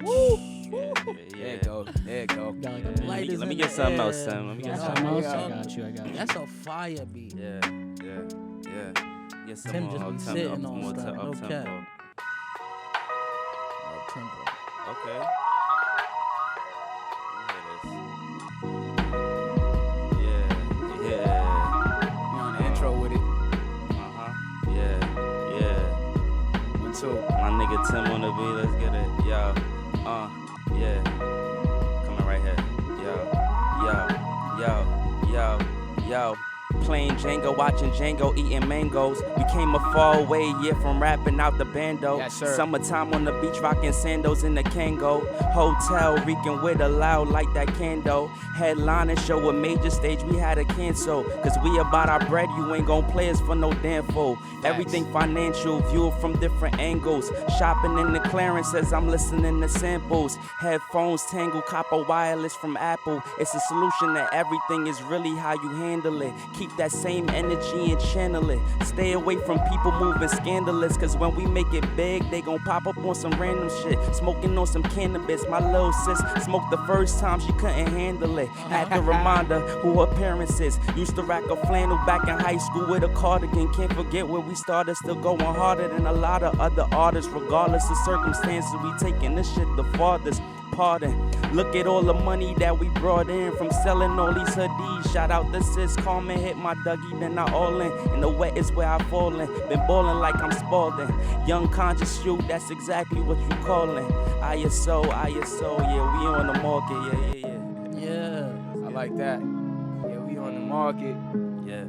Speaker 1: you go. There you go.
Speaker 3: Got like a
Speaker 5: Light is
Speaker 2: Let me
Speaker 5: in
Speaker 2: get
Speaker 5: the
Speaker 2: something else,
Speaker 5: air.
Speaker 2: son. Let me get
Speaker 3: Yeah,
Speaker 2: something
Speaker 3: something
Speaker 2: else.
Speaker 3: else. I got you.
Speaker 5: That's a fire beat.
Speaker 4: Yeah.
Speaker 2: Get some
Speaker 5: Tim
Speaker 2: more
Speaker 5: just be
Speaker 2: up-tempo,
Speaker 5: sitting on
Speaker 2: more
Speaker 5: stuff, no
Speaker 2: up-tempo.
Speaker 5: cap. Tempo.
Speaker 2: Okay. Yeah.
Speaker 1: We on the intro with it.
Speaker 2: Yeah.
Speaker 1: 1, 2.
Speaker 2: My nigga Tim on the beat, let's get it. Yo. Yeah. Coming right here. Yo. Playing Django, watching Django, eating mangoes. We came a far way, yeah, from rapping out the bando.
Speaker 1: Yes, sir.
Speaker 2: Summertime on the beach, rocking sandals in the Kango. Hotel, reeking with a loud like that candle. Headlining show a major stage, we had to cancel. Cause we about our bread, you ain't gon' play us for no damn fool. Everything financial, view it from different angles. Shopping in the clearance as I'm listening to samples. Headphones tangle, copper wireless from Apple. It's a solution to everything, is really how you handle it. Keep that same energy and channel it. Stay away from people moving scandalous. Cause when we make it big, they gon' pop up on some random shit. Smoking on some cannabis. My little sis smoked the first time, she couldn't handle it. Had to remind her who her parents is. Used to rack a flannel back in high school with a cardigan. Can't forget where we started, still going harder than a lot of other artists. Regardless of circumstances, we taking this shit the farthest. Pardon. Look at all the money that we brought in from selling all these hoodies. Shout out the sis, Carmen hit my Dougie, then I all in. In the wet is where I fall in. Been ballin' like I'm Spalding. Young conscious shoot, that's exactly what you callin'. ISO, yeah, we on the market, yeah.
Speaker 5: Yeah.
Speaker 1: I like that. Yeah, we on the market.
Speaker 4: Yeah.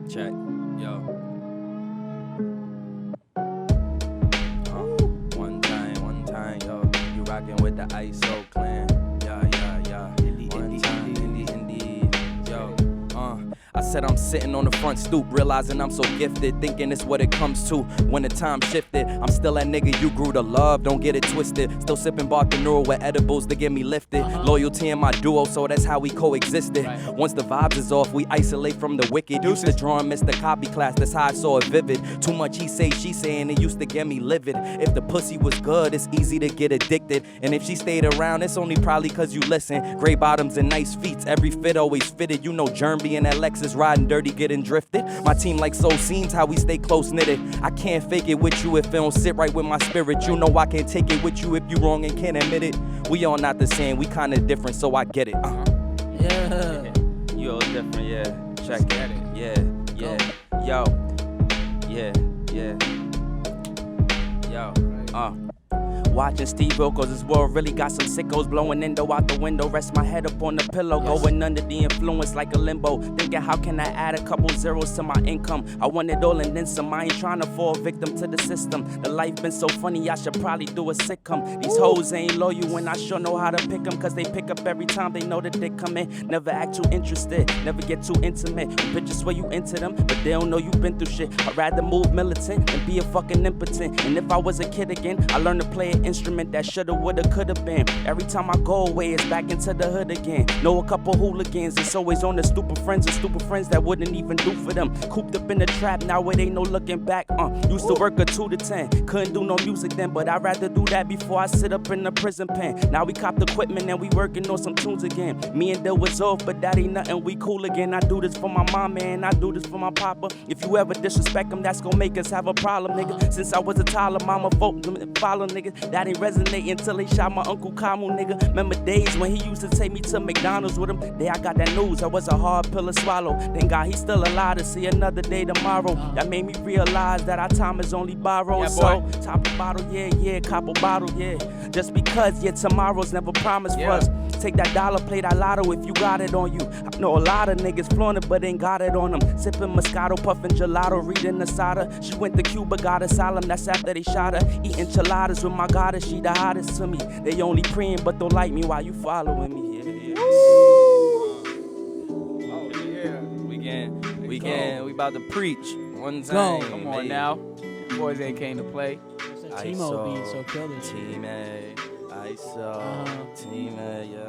Speaker 4: Check. Yo. One time, yo. You rockin' with the ISO clan. Yeah. One time. I said I'm sitting on the front stoop, realizing I'm so gifted, thinking it's what it comes to when the time shifted. I'm still that nigga you grew to love, don't get it twisted. Still sipping Barcanura with edibles to get me lifted. Loyalty in my duo, so that's how we coexisted. Once the vibes is off, we isolate from the wicked. Used to draw and miss the copy class, that's how I saw it vivid. Too much he say, she say, and it used to get me livid. If the pussy was good, it's easy to get addicted. And if she stayed around, it's only probably cause you listen. Gray bottoms and nice feet, every fit always fitted. You know Germ being that Lexus, riding dirty, getting drifted. My team like soul scenes, how we stay close knitted. I can't fake it with you if it don't sit right with my spirit. You know I can't take it with you if you wrong and can't admit it. We all not the same, we kinda different, so I get it.
Speaker 3: Yeah.
Speaker 2: You all different, yeah. Check it. Yeah. Yo. Yeah. Yo. Watching Steve Wilkos, this world really got some sickos blowing endo out the window. Rest my head up on the pillow, going under the influence like a limbo. Thinking how can I add a couple zeros to my income? I want it all and then some. I ain't trying to fall victim to the system. The life been so funny, I should probably do a sitcom. These hoes ain't loyal and I sure know how to pick them, cause they pick up every time they know that they come in. Never act too interested, never get too intimate. Bitches swear you into them, but they don't know you been through shit. I'd rather move militant than be a fucking impotent. And if I was a kid again, I learned to play an instrument that shoulda, woulda, coulda been. Every time I go away, it's back into the hood again. Know a couple hooligans, it's always on the stupid friends and stupid friends that wouldn't even do for them. Cooped up in the trap, now it ain't no looking back. Used to work a 2 to 10, couldn't do no music then, but I'd rather do that before I sit up in the prison pen. Now we copped equipment and we working on some tunes again. Me and Dill was off, but that ain't nothing, we cool again. I do this for my mom, man, I do this for my papa. If you ever disrespect him, that's gonna make us have a problem, nigga. Since I was a toddler, mama vote and follow, nigga. That ain't resonate until they shot my Uncle Kamu, nigga. Remember days when he used to take me to McDonald's with him? Day I got that news, that was a hard pill to swallow. Thank God he's still alive to see another day tomorrow. That made me realize that our time is only borrowed. So, top a bottle, yeah, cop a bottle, yeah. Just because, tomorrow's never promised for us. Take that dollar, play that lotto if you got it on you. I know a lot of niggas flaunt it, but ain't got it on them. Sipping Moscato, puffing gelato, reading Asada. She went to Cuba, got asylum, that's after they shot her. Eating enchiladas with my goddess, she the hottest to me. They only praying, but don't like me while you following me.
Speaker 4: We about to preach one
Speaker 3: Go.
Speaker 4: time.
Speaker 1: Come on now. Boys ain't came to play.
Speaker 3: Tihmeh beat, so kill this.
Speaker 4: Tihmeh, Tihmeh, yo.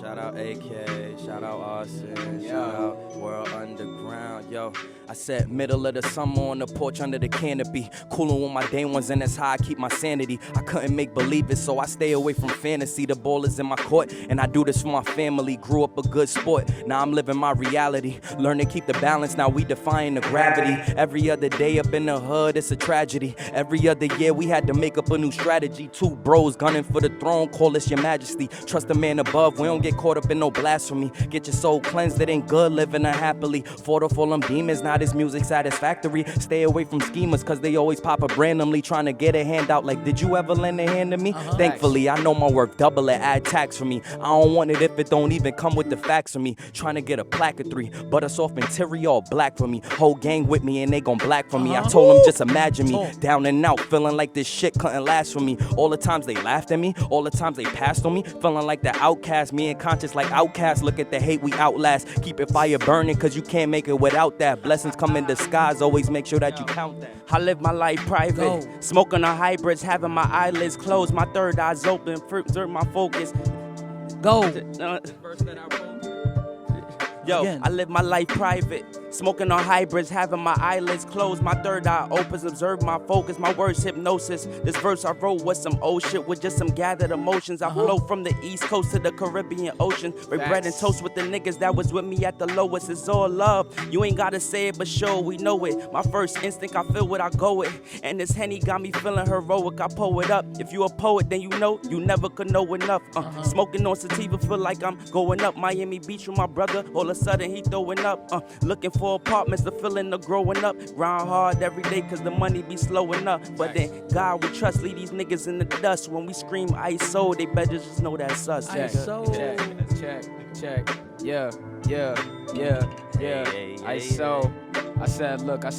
Speaker 4: Shout out Akay, shout out Austin, shout out World Underground, yo. I said middle of the summer on the porch under the canopy, cooling with my day ones, and that's how I keep my sanity. I couldn't make believe it, so I stay away from fantasy. The ball is in my court, and I do this for my family. Grew up a good sport, now I'm living my reality. Learn to keep the balance, now we defying the gravity. Every other day up in the hood, it's a tragedy. Every other year we had to make up a new strategy. 2 bros gunning for the throne, call us your majesty. Trust the man above, we don't get caught up in no blasphemy. Get your soul cleansed, it ain't good living unhappily. Fought off all them demons, now this music satisfactory. Stay away from schemers, cause they always pop up randomly, trying to get a handout like, did you ever lend a hand to me? Thankfully, I know my work, double it, add tax for me. I don't want it if it don't even come with the facts for me. Trying to get a plaque of 3, but a soft interior all black for me. Whole gang with me and they gon' black for me. I told them just imagine me, down and out, feeling like this shit couldn't last for me. All the times they laughed at me, all the times they passed on me, feeling like the outcast, me and conscious like outcasts. Look at the hate we outlast, keep it fire burning, cause you can't make it without that. Blessings come in disguise, always make sure that you count that.
Speaker 2: I live my life private, smoking on hybrids, having my eyelids closed, my third eye's open, preserve my focus. Yo, I live my life private, smoking on hybrids, having my eyelids closed, my third eye opens, observe my focus, my words hypnosis. This verse I wrote was some old shit with just some gathered emotions. I flow from the East Coast to the Caribbean Ocean, break bread and toast with the niggas that was with me at the lowest. It's all love, you ain't gotta say it, but sure we know it. My first instinct, I feel what I go with, and this Henny got me feeling heroic. I pull it up. If you a poet, then you know you never could know enough. Smoking on sativa, feel like I'm going up. Miami Beach with my brother, all of a sudden he throwing up. Looking for apartments, the feeling of growing up. Grind hard every day cause the money be slowing up. But then God we trust, leave these niggas in the dust. When we scream ISO, they better just know that's us.
Speaker 1: Check. Yeah. ISO. I said, look, I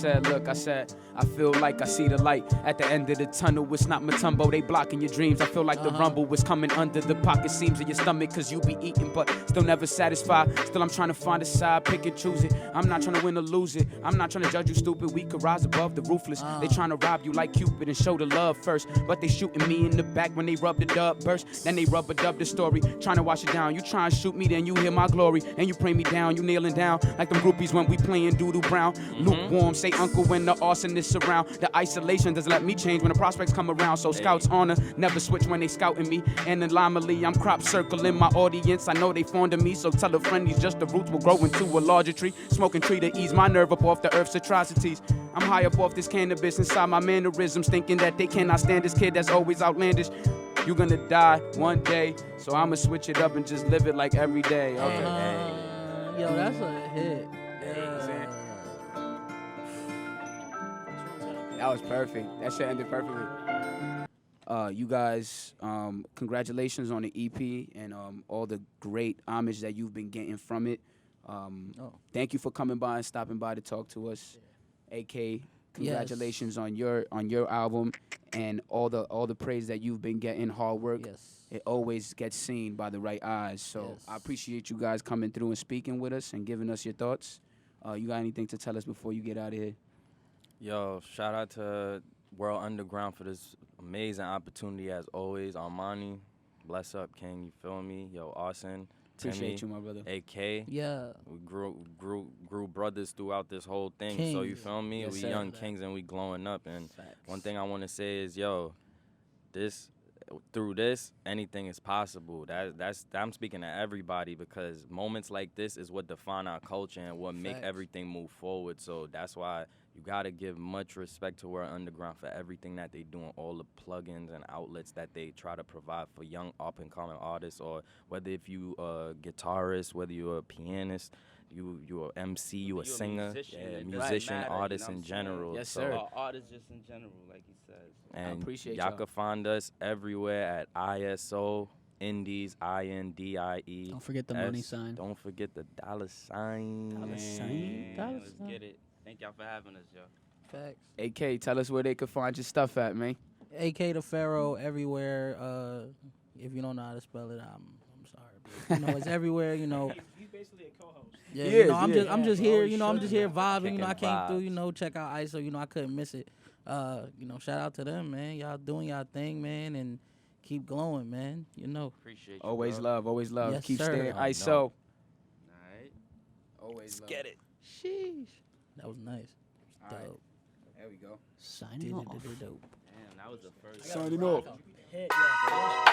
Speaker 1: feel like I see the light at the end of the tunnel. It's not Matumbo, they blocking your dreams. I feel like the rumble was coming under the pocket seams of your stomach, cause you be eating, but still never satisfied. Still, I'm trying to find a side, pick and choose it. I'm not trying to win or lose it. I'm not trying to judge you stupid. We could rise above the ruthless. They trying to rob you like Cupid and show the love first, but they shooting me in the back when they rub the dub burst. Then they rubber dub the story, trying to wash it down. You try and shoot me, then you hear my glory, and you pray me down. You kneeling down like them groupies when we playing Doodoo Brown. Lukewarm, say uncle when the arsonists around. The isolation doesn't let me change when the prospects come around. So scouts honor, never switch when they scouting me. And in Limely, I'm crop circling my audience. I know they fond of me, so tell a friend he's just the roots will grow into a larger tree. Smoking tree to ease my nerve up off the earth's atrocities. I'm high up off this cannabis inside my mannerisms, thinking that they cannot stand this kid that's always outlandish. You gonna die one day, so I'ma switch it up and just live it like every day. Okay.
Speaker 5: Yo, that's a hit.
Speaker 1: That was perfect. That shit ended perfectly. You guys, congratulations on the EP and all the great homage that you've been getting from it. Thank you for coming by and stopping by to talk to us. AK, congratulations on your album and all the praise that you've been getting. Hard work.
Speaker 5: Yes.
Speaker 1: It always gets seen by the right eyes. So I appreciate you guys coming through and speaking with us and giving us your thoughts. You got anything to tell us before you get out of here?
Speaker 4: Yo, shout out to World Underground for this amazing opportunity as always. Armani, bless up, King. You feel me? Yo, Austin,
Speaker 1: Appreciate
Speaker 4: Timmy,
Speaker 1: you, my brother.
Speaker 4: AK.
Speaker 5: Yeah.
Speaker 4: We grew brothers throughout this whole thing. So you feel me?
Speaker 1: Yes,
Speaker 4: we
Speaker 1: sir.
Speaker 4: young kings and we glowing up. And one thing I want to say is, yo, through this, anything is possible. I'm speaking to everybody because moments like this is what define our culture and what make everything move forward. So that's why you gotta give much respect to World Underground for everything that they do and all the plugins and outlets that they try to provide for young up and coming artists, or whether if you a guitarist, whether you're a pianist, you a MC, you a singer, musician, artist in general.
Speaker 1: Yes,
Speaker 4: so,
Speaker 1: sir.
Speaker 2: Artists just in general, like he says.
Speaker 4: and
Speaker 1: I appreciate
Speaker 4: y'all
Speaker 1: y'all.
Speaker 4: can find us everywhere at ISO Indies, INDIE.
Speaker 3: Don't forget the money sign.
Speaker 4: Don't forget the dollar sign.
Speaker 2: Let's get it. Thank y'all for having us, yo.
Speaker 5: Facts.
Speaker 1: AK, tell us where they could find your stuff at, man.
Speaker 5: AK the Pharaoh everywhere. If you don't know how to spell it, I'm sorry. But, it's everywhere.
Speaker 10: He's basically a co-host.
Speaker 5: Yeah,
Speaker 1: He is,
Speaker 5: I'm just here. I'm just here vibing.
Speaker 4: Kicking
Speaker 5: I came through.
Speaker 4: vibes.
Speaker 5: Check out ISO. I couldn't miss it. Shout out to them, man. Y'all doing y'all thing, man, and keep glowing, man.
Speaker 2: Appreciate you.
Speaker 1: Always
Speaker 2: bro.
Speaker 1: love, always love.
Speaker 5: Yes,
Speaker 1: Keep
Speaker 5: sir.
Speaker 1: staying
Speaker 4: I
Speaker 1: ISO.
Speaker 4: know.
Speaker 2: All right.
Speaker 1: Always love.
Speaker 4: Get it.
Speaker 5: Sheesh. That was nice.
Speaker 1: All right.
Speaker 5: Dope.
Speaker 1: There we go.
Speaker 3: Signing off.
Speaker 5: Dope.
Speaker 2: Damn, that was the first.
Speaker 1: Signing off.
Speaker 10: Hit, yeah.